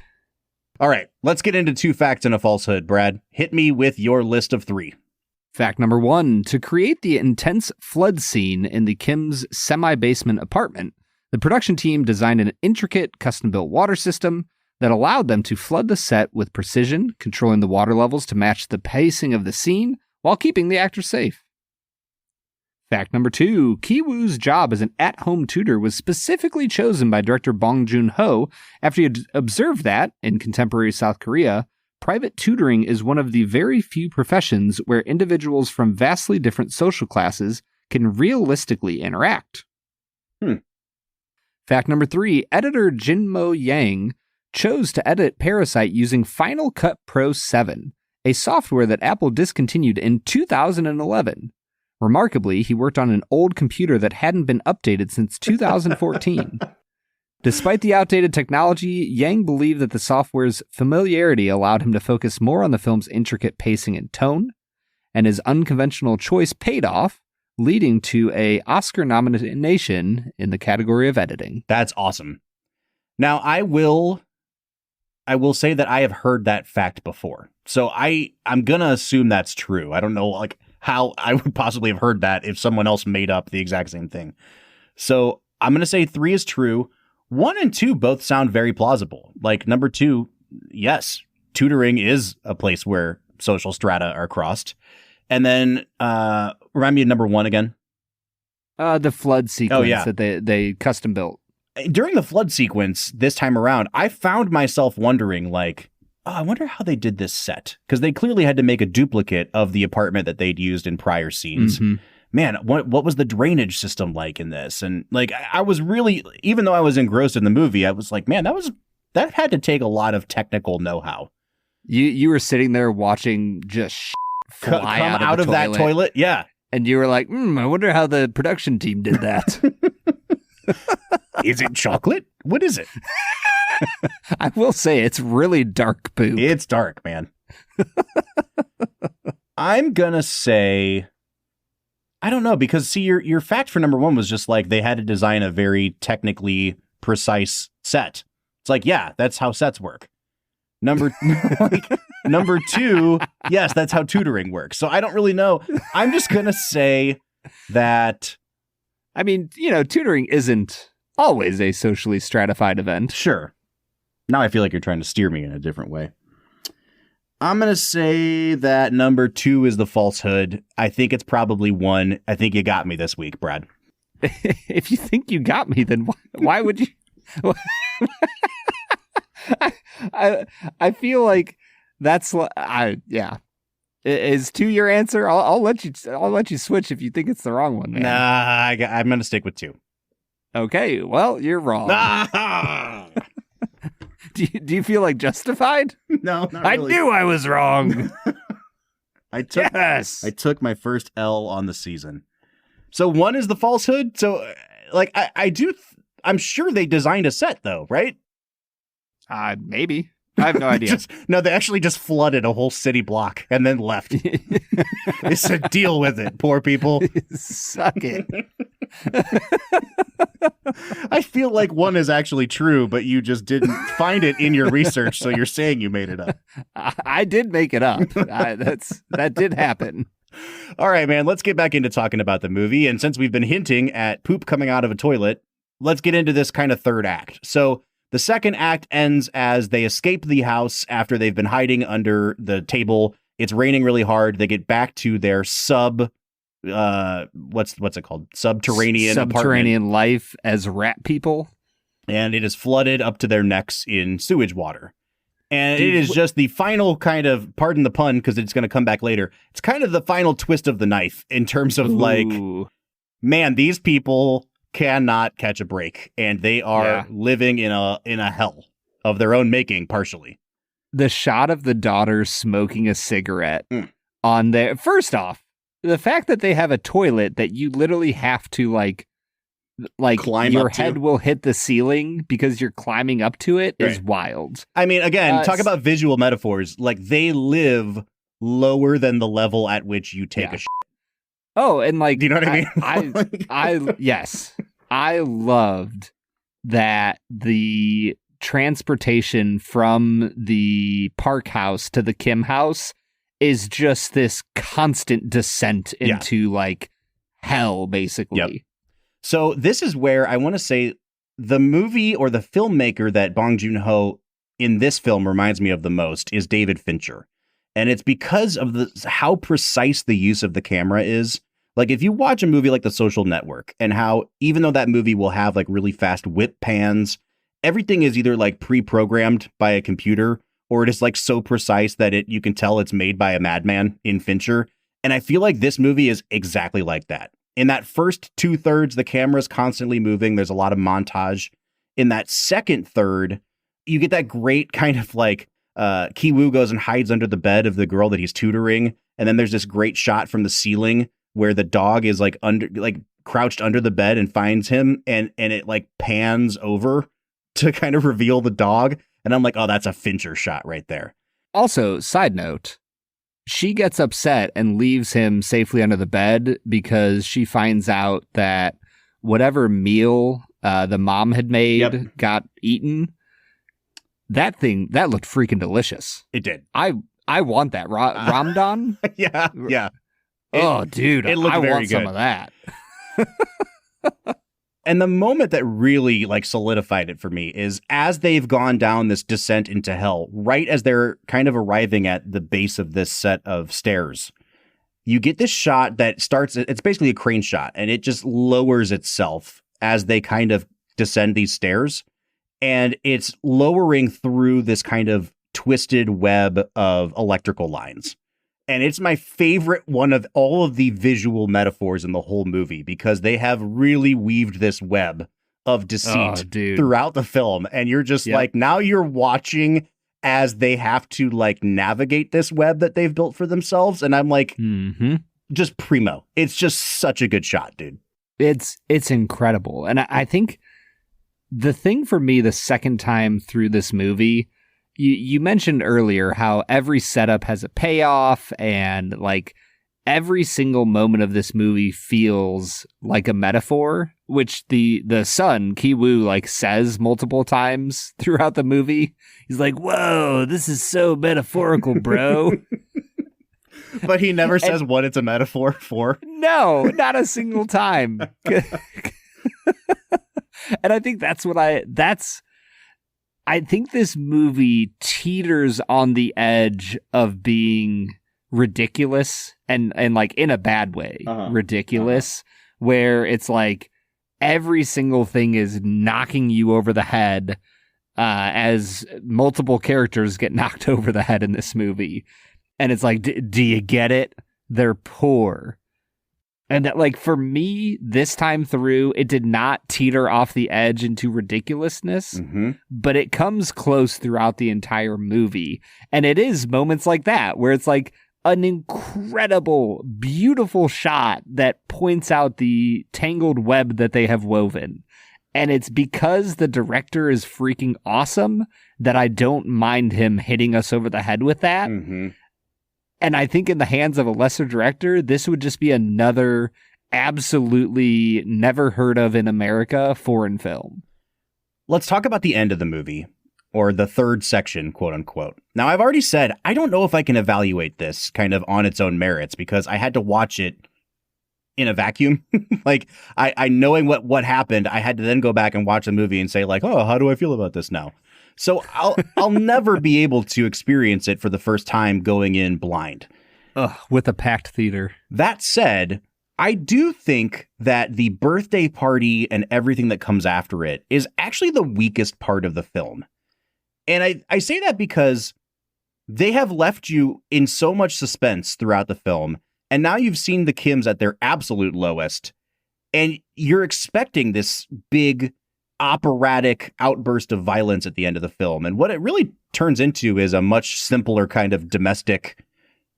All right, let's get into Two Facts and a Falsehood, Brad. Hit me with your list of 3. Fact number 1, to create the intense flood scene in the Kim's semi-basement apartment, the production team designed an intricate custom-built water system that allowed them to flood the set with precision, controlling the water levels to match the pacing of the scene while keeping the actors safe. Fact number 2, Ki-woo's job as an at-home tutor was specifically chosen by director Bong Joon-ho after he had observed that, in contemporary South Korea, private tutoring is one of the very few professions where individuals from vastly different social classes can realistically interact. Fact number 3, editor Jinmo Yang chose to edit Parasite using Final Cut Pro 7, a software that Apple discontinued in 2011. Remarkably, he worked on an old computer that hadn't been updated since 2014. Despite the outdated technology, Yang believed that the software's familiarity allowed him to focus more on the film's intricate pacing and tone, and his unconventional choice paid off, leading to an Oscar nomination in the category of editing. That's awesome. Now, I will say that I have heard that fact before. So I'm going to assume that's true. I don't know, like, how I would possibly have heard that if someone else made up the exact same thing. So I'm going to say 3 is true. 1 and 2 both sound very plausible. Like number 2, yes, tutoring is a place where social strata are crossed. And then remind me of number 1 again. The flood sequence that they custom built. During the flood sequence this time around, I found myself wondering, like, oh, I wonder how they did this set, because they clearly had to make a duplicate of the apartment that they'd used in prior scenes. Mm-hmm. Man, what was the drainage system like in this? And like, I was really, even though I was engrossed in the movie, I was like, man, that had to take a lot of technical know-how. You were sitting there watching just fly come out of that toilet, yeah, and you were like, I wonder how the production team did that. Is it chocolate? What is it? I will say it's really dark poop. It's dark, man. I'm gonna say, I don't know, because see, your fact for number 1 was just like they had to design a very technically precise set. It's like, yeah, that's how sets work. Number 2, yes, that's how tutoring works. So I don't really know. I'm just gonna say that. I mean, tutoring isn't always a socially stratified event. Sure. Now I feel like you're trying to steer me in a different way. I'm going to say that number 2 is the falsehood. I think it's probably 1. I think you got me this week, Brad. If you think you got me, then why would you? I feel like that's yeah. Is 2 your answer? I'll let you switch if you think it's the wrong one, man. Nah, I'm going to stick with 2. Okay, well, you're wrong. Do you feel like justified? No, not really. I knew I was wrong. I took my first L on the season. So 1 is the Falsehood. So like I'm sure they designed a set though, right? Maybe. I have no idea. They actually just flooded a whole city block and then left. They said, deal with it, poor people. Suck it. I feel like 1 is actually true, but you just didn't find it in your research, so you're saying you made it up. I did make it up. That did happen. All right, man, let's get back into talking about the movie. And since we've been hinting at poop coming out of a toilet, let's get into this kind of third act. So the second act ends as they escape the house after they've been hiding under the table. It's raining really hard. They get back to their what's it called? Subterranean apartment. Life as rat people. And it is flooded up to their necks in sewage water. And it is just the final kind of, pardon the pun, because it's going to come back later. It's kind of the final twist of the knife in terms of like, man, these people cannot catch a break, and they are living in a hell of their own making, partially. The shot of the daughter smoking a cigarette on there. First off, the fact that they have a toilet that you literally have to like climb your up to. Head will hit the ceiling because you're climbing up to it is wild. I mean, again, talk about visual metaphors. Like, they live lower than the level at which you take a shit. Oh, and like, do you know what I mean? Yes. I loved that the transportation from the Park house to the Kim house is just this constant descent into like hell, basically. Yep. So this is where I want to say the movie or the filmmaker that Bong Joon-ho in this film reminds me of the most is David Fincher. And it's because of how precise the use of the camera is. Like, if you watch a movie like The Social Network, and how even though that movie will have like really fast whip pans, everything is either like pre-programmed by a computer, or it is like so precise that you can tell it's made by a madman in Fincher. And I feel like this movie is exactly like that. In that first 2/3, the camera's constantly moving. There's a lot of montage. In that second third, you get that great kind of like Ki-woo goes and hides under the bed of the girl that he's tutoring. And then there's this great shot from the ceiling where the dog is like crouched under the bed and finds him, and it like pans over to kind of reveal the dog. And I'm like, oh, that's a Fincher shot right there. Also, side note, she gets upset and leaves him safely under the bed because she finds out that whatever meal the mom had made got eaten. That looked freaking delicious. It did. I want that. Ramadan? Yeah. Dude, it looked I very want some good. of that. And the moment that really like solidified it for me is as they've gone down this descent into hell, right as they're kind of arriving at the base of this set of stairs, you get this shot that starts, it's basically a crane shot, and it just lowers itself as they kind of descend these stairs. And it's lowering through this kind of twisted web of electrical lines. And it's my favorite one of all of the visual metaphors in the whole movie, because they have really weaved this web of deceit throughout the film. And you're just like, now you're watching as they have to like navigate this web that they've built for themselves. And I'm like, just primo. It's just such a good shot, dude. It's incredible. And I think the thing for me the second time through this movie, you mentioned earlier how every setup has a payoff, and like every single moment of this movie feels like a metaphor, which the son, Ki-woo, like says multiple times throughout the movie. He's like, whoa, this is so metaphorical, bro. But he never says what it's a metaphor for. No, not a single time. And I think I think this movie teeters on the edge of being ridiculous and like in a bad way, ridiculous, where it's like every single thing is knocking you over the head as multiple characters get knocked over the head in this movie. And it's like, do you get it? They're poor. And that, like, for me, this time through, it did not teeter off the edge into ridiculousness, but it comes close throughout the entire movie. And it is moments like that where it's like, an incredible, beautiful shot that points out the tangled web that they have woven. And it's because the director is freaking awesome that I don't mind him hitting us over the head with that. Mm-hmm. And I think in the hands of a lesser director, this would just be another absolutely never heard of in America foreign film. Let's talk about the end of the movie, or the third section, quote unquote. Now, I've already said, I don't know if I can evaluate this kind of on its own merits because I had to watch it in a vacuum. Like, I knowing what happened, I had to then go back and watch the movie and say like, oh, how do I feel about this now? So I'll never be able to experience it for the first time going in blind. Ugh, with a packed theater. That said, I do think that the birthday party and everything that comes after it is actually the weakest part of the film. And I say that because they have left you in so much suspense throughout the film. And now you've seen the Kims at their absolute lowest. And you're expecting this big operatic outburst of violence at the end of the film. And what it really turns into is a much simpler kind of domestic,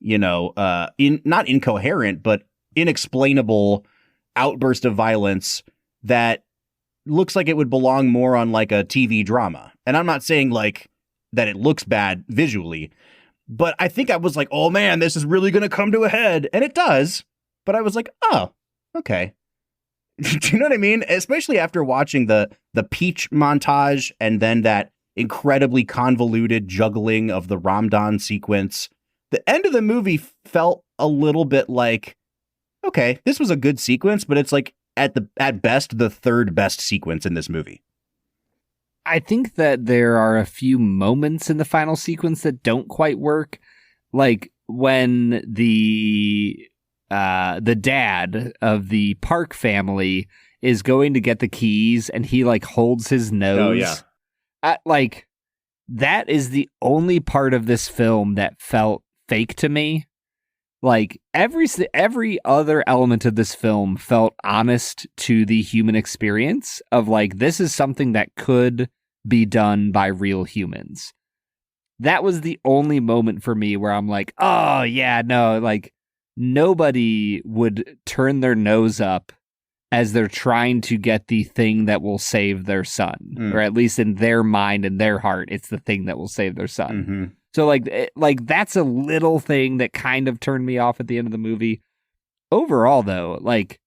not incoherent, but inexplainable outburst of violence that looks like it would belong more on like a TV drama. And I'm not saying like that it looks bad visually, but I think I was like, oh man, this is really going to come to a head. And it does. But I was like, oh, okay. Do you know what I mean? Especially after watching the peach montage and then that incredibly convoluted juggling of the Ramadan sequence. The end of the movie felt a little bit like, okay, this was a good sequence, but it's like at best the third best sequence in this movie. I think that there are a few moments in the final sequence that don't quite work. Like when the dad of the Park family is going to get the keys and he like holds his nose. Oh, yeah. Like that is the only part of this film that felt fake to me. Like every other element of this film felt honest to the human experience of like, this is something that could be done by real humans. That was the only moment for me where I'm like, oh yeah, no, like nobody would turn their nose up as they're trying to get the thing that will save their son, or at least in their mind and their heart, it's the thing that will save their son. Mm-hmm. So like that's a little thing that kind of turned me off at the end of the movie. Overall, though, like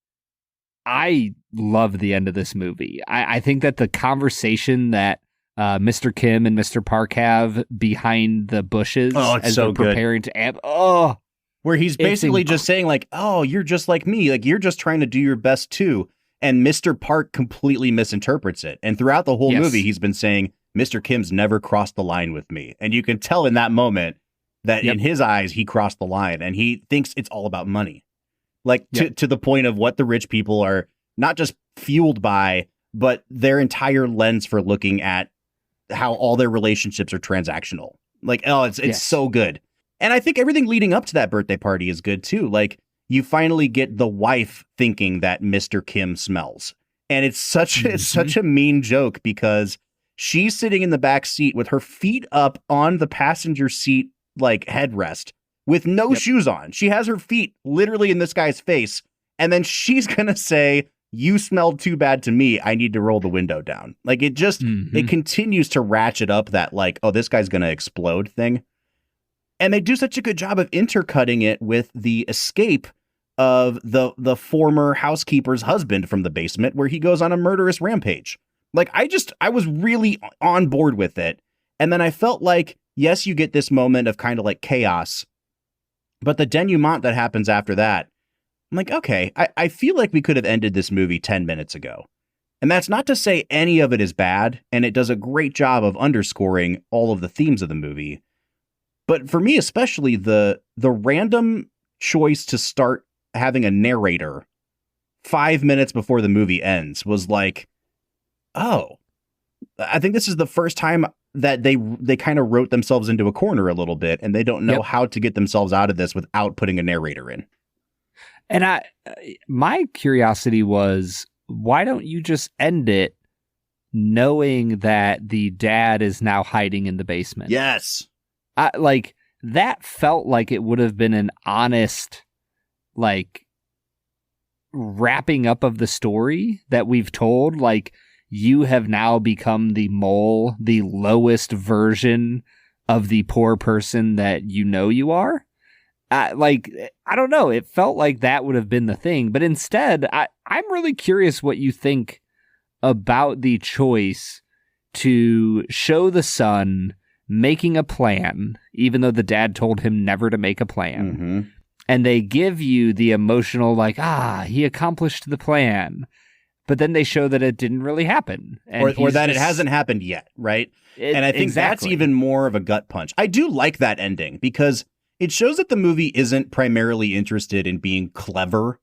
I love the end of this movie. I think that the conversation that Mr. Kim and Mr. Park have behind the bushes as so they're preparing to where he's basically just saying like, oh, you're just like me. Like you're just trying to do your best too. And Mr. Park completely misinterprets it. And throughout the whole movie, he's been saying, Mr. Kim's never crossed the line with me. And you can tell in that moment that in his eyes, he crossed the line and he thinks it's all about money. Like to the point of what the rich people are not just fueled by, but their entire lens for looking at how all their relationships are transactional. Like, oh, it's so good. And I think everything leading up to that birthday party is good too. Like you finally get the wife thinking that Mr. Kim smells. And it's such a mean joke because she's sitting in the back seat with her feet up on the passenger seat, like headrest with no shoes on. She has her feet literally in this guy's face. And then she's going to say, you smelled too bad to me. I need to roll the window down. Like it just, it continues to ratchet up that like, oh, this guy's going to explode thing. And they do such a good job of intercutting it with the escape of the former housekeeper's husband from the basement where he goes on a murderous rampage. Like I was really on board with it. And then I felt like, yes, you get this moment of kind of like chaos, but the denouement that happens after that, I'm like, okay, I feel like we could have ended this movie 10 minutes ago. And that's not to say any of it is bad. And it does a great job of underscoring all of the themes of the movie. But for me, especially the random choice to start having a narrator 5 minutes before the movie ends was like, oh, I think this is the first time that they kind of wrote themselves into a corner a little bit and they don't know how to get themselves out of this without putting a narrator in. And my curiosity was, why don't you just end it knowing that the dad is now hiding in the basement? Yes. Like that felt like it would have been an honest, like, wrapping up of the story that we've told. Like, you have now become the mole, the lowest version of the poor person that you know you are. Like, I don't know. It felt like that would have been the thing. But instead, I'm really curious what you think about the choice to show the son making a plan, even though the dad told him never to make a plan. Mm-hmm. And they give you the emotional, like, he accomplished the plan. But then they show that it didn't really happen. And or that it hasn't happened yet, right? And I think that's even more of a gut punch. I do like that ending because it shows that the movie isn't primarily interested in being clever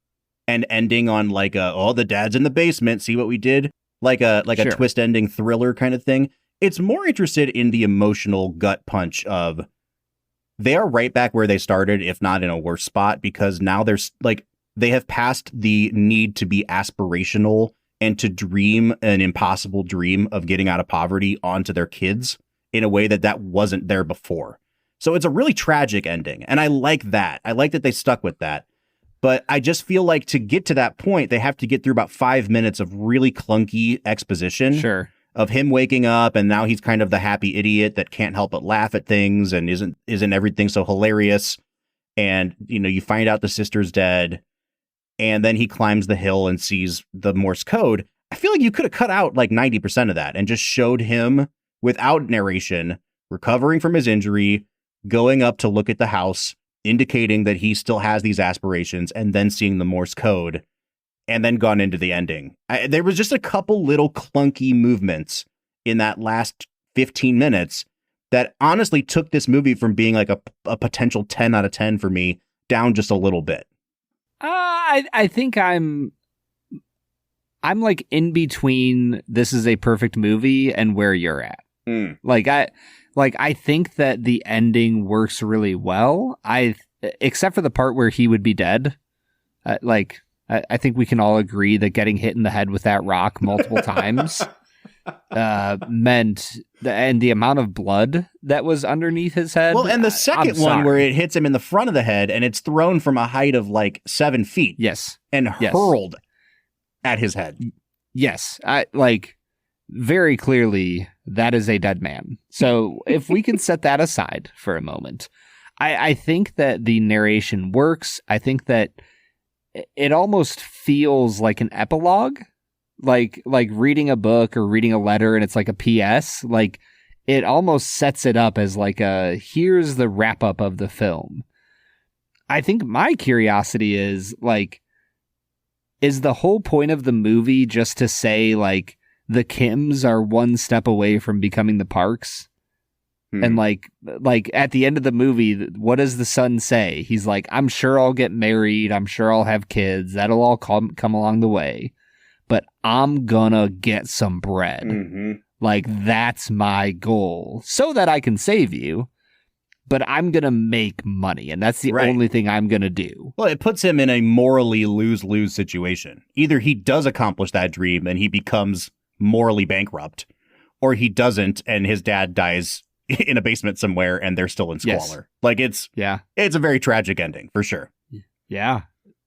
and ending on like the dad's in the basement, see what we did? Like a twist ending thriller kind of thing. It's more interested in the emotional gut punch of they are right back where they started, if not in a worse spot, because now there's like they have passed the need to be aspirational and to dream an impossible dream of getting out of poverty onto their kids in a way that wasn't there before. So it's a really tragic ending. And I like that. I like that they stuck with that. But I just feel like to get to that point, they have to get through about 5 minutes of really clunky exposition. Sure. Of him waking up and now he's kind of the happy idiot that can't help but laugh at things and isn't everything so hilarious. And, you find out the sister's dead and then he climbs the hill and sees the Morse code. I feel like you could have cut out like 90% of that and just showed him without narration, recovering from his injury, going up to look at the house, indicating that he still has these aspirations, and then seeing the Morse code, and then gone into the ending. There was just a couple little clunky movements in that last 15 minutes that honestly took this movie from being like a potential 10 out of 10 for me down just a little bit. I think I'm like in between this is a perfect movie and where you're at. I think that the ending works really well. Except for the part where he would be dead. I think we can all agree that getting hit in the head with that rock multiple times meant and the amount of blood that was underneath his head. Well, and the second one where it hits him in the front of the head and it's thrown from a height of like 7 feet. Yes. And hurled at his head. Yes. Very clearly that is a dead man. So if we can set that aside for a moment, I think that the narration works. I think that it almost feels like an epilogue, like reading a book or reading a letter and it's like a PS. Like it almost sets it up as like here's the wrap up of the film. I think my curiosity is is the whole point of the movie just to say like the Kims are one step away from becoming the Parks? And like at the end of the movie, what does the son say? He's like, I'm sure I'll get married. I'm sure I'll have kids. That'll all come along the way. But I'm gonna get some bread. Mm-hmm. Like, that's my goal so that I can save you. But I'm going to make money. And that's the only thing I'm going to do. Well, it puts him in a morally lose-lose situation. Either he does accomplish that dream and he becomes morally bankrupt, or he doesn't and his dad dies in a basement somewhere and they're still in squalor. Yes. It's a very tragic ending for sure. Yeah.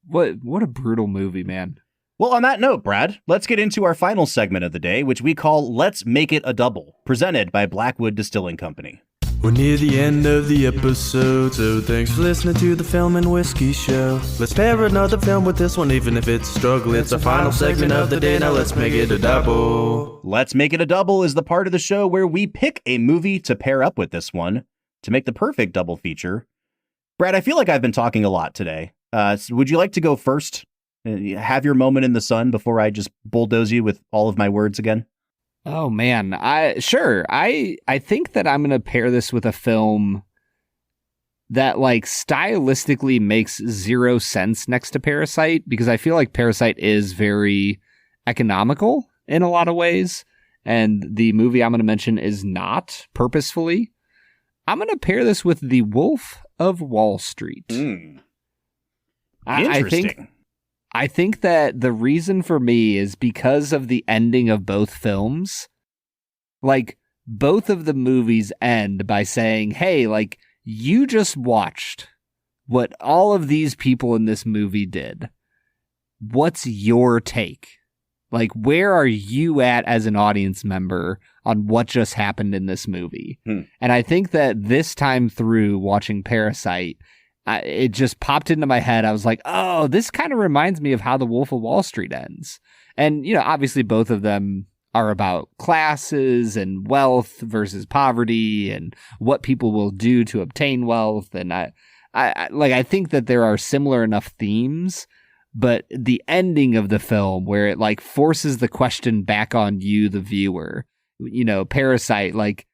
What a brutal movie, man. Well, on that note, Brad, let's get into our final segment of the day, which we call Let's Make It a Double, presented by Blackwood Distilling Company. We're near the end of the episode, so thanks for listening to the Film and Whiskey Show. Let's pair another film with this one, even if it's a struggle. It's our final segment of the day, now let's make it a double. Let's Make It a Double is the part of the show where we pick a movie to pair up with this one to make the perfect double feature. Brad, I feel like I've been talking a lot today. So would you like to go first? Have your moment in the sun before I just bulldoze you with all of my words again? Oh man, I think that I'm going to pair this with a film that like stylistically makes zero sense next to Parasite, because I feel like Parasite is very economical in a lot of ways, and the movie I'm going to mention is not purposefully. I'm going to pair this with The Wolf of Wall Street. Interesting. I think that the reason for me is because of the ending of both films. Like, both of the movies end by saying, hey, like, you just watched what all of these people in this movie did. What's your take? Like, where are you at as an audience member on what just happened in this movie? And I think that this time through watching Parasite, it just popped into my head. I was like, oh, this kind of reminds me of how The Wolf of Wall Street ends. And, you know, obviously both of them are about classes and wealth versus poverty and what people will do to obtain wealth. And I think that there are similar enough themes, but the ending of the film where it like forces the question back on you, the viewer, you know, Parasite, like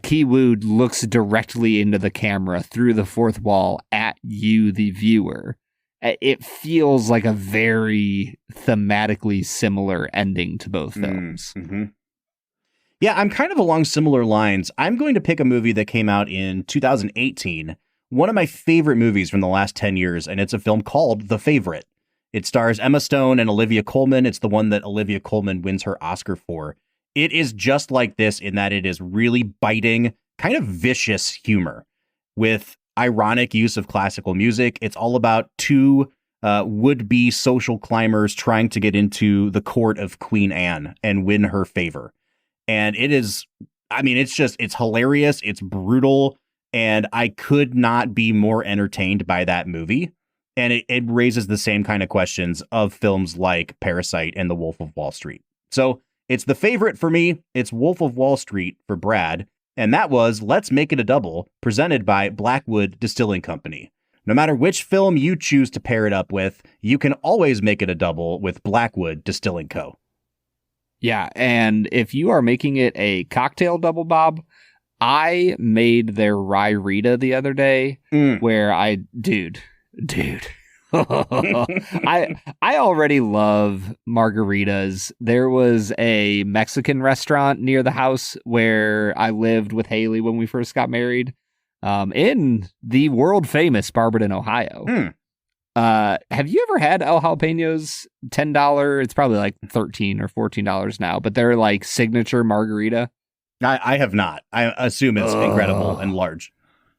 Ki-Woo looks directly into the camera through the fourth wall at you, the viewer. It feels like a very thematically similar ending to both films. Mm-hmm. Yeah, I'm kind of along similar lines. I'm going to pick a movie that came out in 2018, one of my favorite movies from the last 10 years, and it's a film called The Favorite. It stars Emma Stone and Olivia Colman. It's the one that Olivia Colman wins her Oscar for. It is just like this in that it is really biting, kind of vicious humor with ironic use of classical music. It's all about two would-be social climbers trying to get into the court of Queen Anne and win her favor. And it is, I mean, it's hilarious. It's brutal. And I could not be more entertained by that movie. And it raises the same kind of questions of films like Parasite and The Wolf of Wall Street. So it's The Favorite for me. It's Wolf of Wall Street for Brad. And that was Let's Make It a Double, presented by Blackwood Distilling Company. No matter which film you choose to pair it up with, you can always make it a double with Blackwood Distilling Co. Yeah, and if you are making it a cocktail double, Bob, I made their Rye Rita the other day, where dude. I already love margaritas. There was a Mexican restaurant near the house where I lived with Haley when we first got married, in the world famous Barberton, Ohio. Have you ever had El Jalapeño's $10? It's probably like $13 or $14 now, but they're like signature margarita. I have not. I assume it's incredible and large.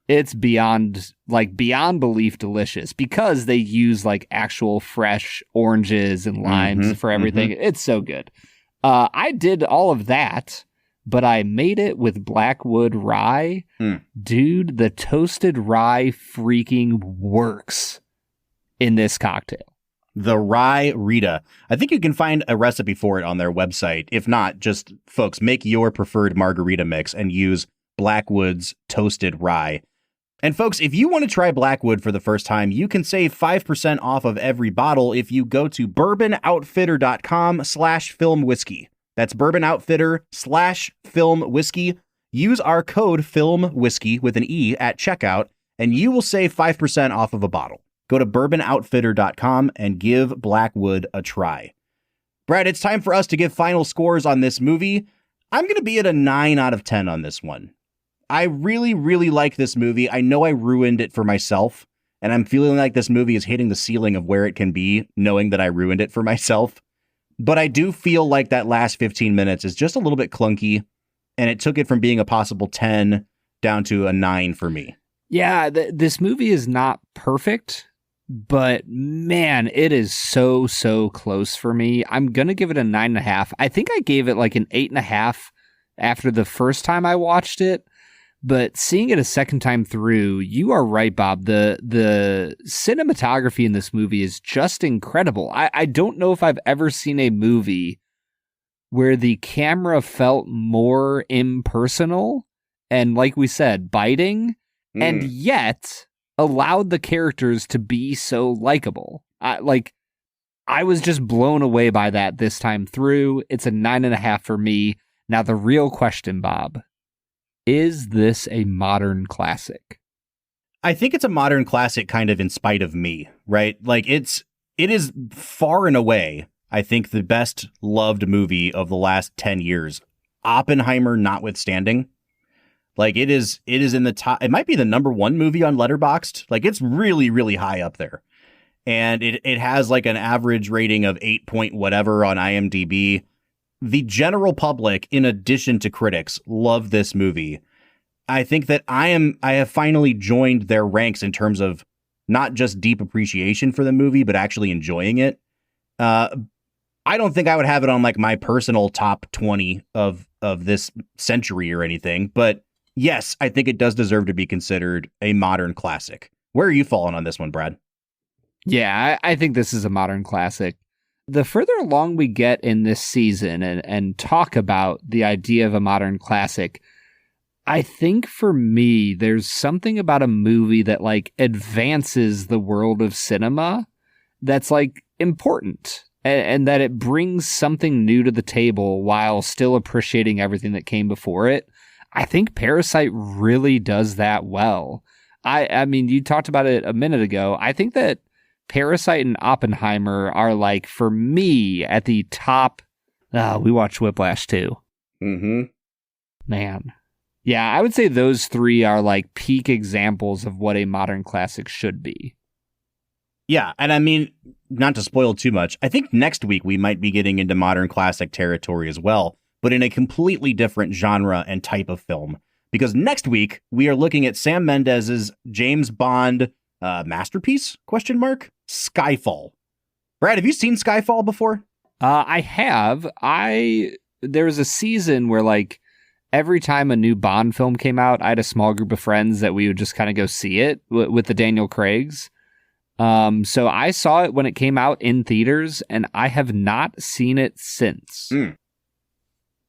It's beyond belief delicious because they use like actual fresh oranges and limes for everything. It's so good. I did all of that, but I made it with Blackwood rye. Dude, the toasted rye freaking works in this cocktail. The Rye Rita. I think you can find a recipe for it on their website. If not, just folks, make your preferred margarita mix and use Blackwood's toasted rye. And folks, if you want to try Blackwood for the first time, you can save 5% off of every bottle if you go to bourbonoutfitter.com/filmwhiskey. That's bourbonoutfitter/filmwhiskey. Use our code FILMWHISKEY with an E at checkout, and you will save 5% off of a bottle. Go to bourbonoutfitter.com and give Blackwood a try. Brad, it's time for us to give final scores on this movie. I'm going to be at a 9 out of 10 on this one. I really, really like this movie. I know I ruined it for myself, and I'm feeling like this movie is hitting the ceiling of where it can be, knowing that I ruined it for myself. But I do feel like that last 15 minutes is just a little bit clunky, and it took it from being a possible 10 down to a 9 for me. Yeah, this movie is not perfect, but man, it is so, so close for me. I'm going to give it a 9.5. I think I gave it like an 8.5 after the first time I watched it. But seeing it a second time through, you are right, Bob. The cinematography in this movie is just incredible. I don't know if I've ever seen a movie where the camera felt more impersonal and, like we said, biting, and yet allowed the characters to be so likable. I was just blown away by that this time through. It's a 9.5 for me. Now, the real question, Bob. Is this a modern classic? I think it's a modern classic kind of in spite of me, right? Like it is far and away, I think, the best loved movie of the last 10 years. Oppenheimer notwithstanding. Like it is in the top. It might be the number 1 movie on Letterboxd. Like it's really, really high up there. And it has like an average rating of 8 point whatever on IMDb. The general public, in addition to critics, love this movie. I think that I have finally joined their ranks in terms of not just deep appreciation for the movie, but actually enjoying it. I don't think I would have it on like my personal top 20 of this century or anything, but yes, I think it does deserve to be considered a modern classic. Where are you falling on this one, Brad? Yeah, I think this is a modern classic. The further along we get in this season and talk about the idea of a modern classic, I think for me, there's something about a movie that like advances the world of cinema that's like important and that it brings something new to the table while still appreciating everything that came before it. I think Parasite really does that well. I mean, you talked about it a minute ago. I think that Parasite and Oppenheimer are like, for me, at the top. We watched Whiplash too. Mm-hmm. Man. Yeah, I would say those three are like peak examples of what a modern classic should be. Yeah, and I mean, not to spoil too much, I think next week we might be getting into modern classic territory as well, but in a completely different genre and type of film. Because next week we are looking at Sam Mendes's James Bond masterpiece? ? Skyfall. Brad, have you seen Skyfall before? I have. There was a season where like every time a new Bond film came out, I had a small group of friends that we would just kind of go see it with the Daniel Craigs. So I saw it when it came out in theaters, and I have not seen it since.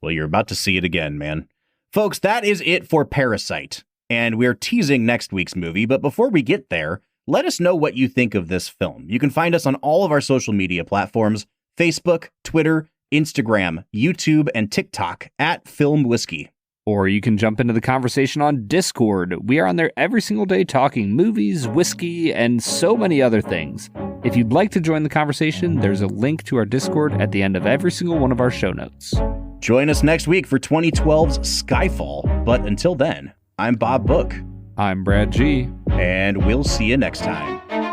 Well, you're about to see it again, man. Folks, that is it for Parasite. And we're teasing next week's movie, but before we get there, let us know what you think of this film. You can find us on all of our social media platforms, Facebook, Twitter, Instagram, YouTube, and TikTok at Film Whiskey. Or you can jump into the conversation on Discord. We are on there every single day talking movies, whiskey, and so many other things. If you'd like to join the conversation, there's a link to our Discord at the end of every single one of our show notes. Join us next week for 2012's Skyfall. But until then, I'm Bob Book. I'm Brad G. And we'll see you next time.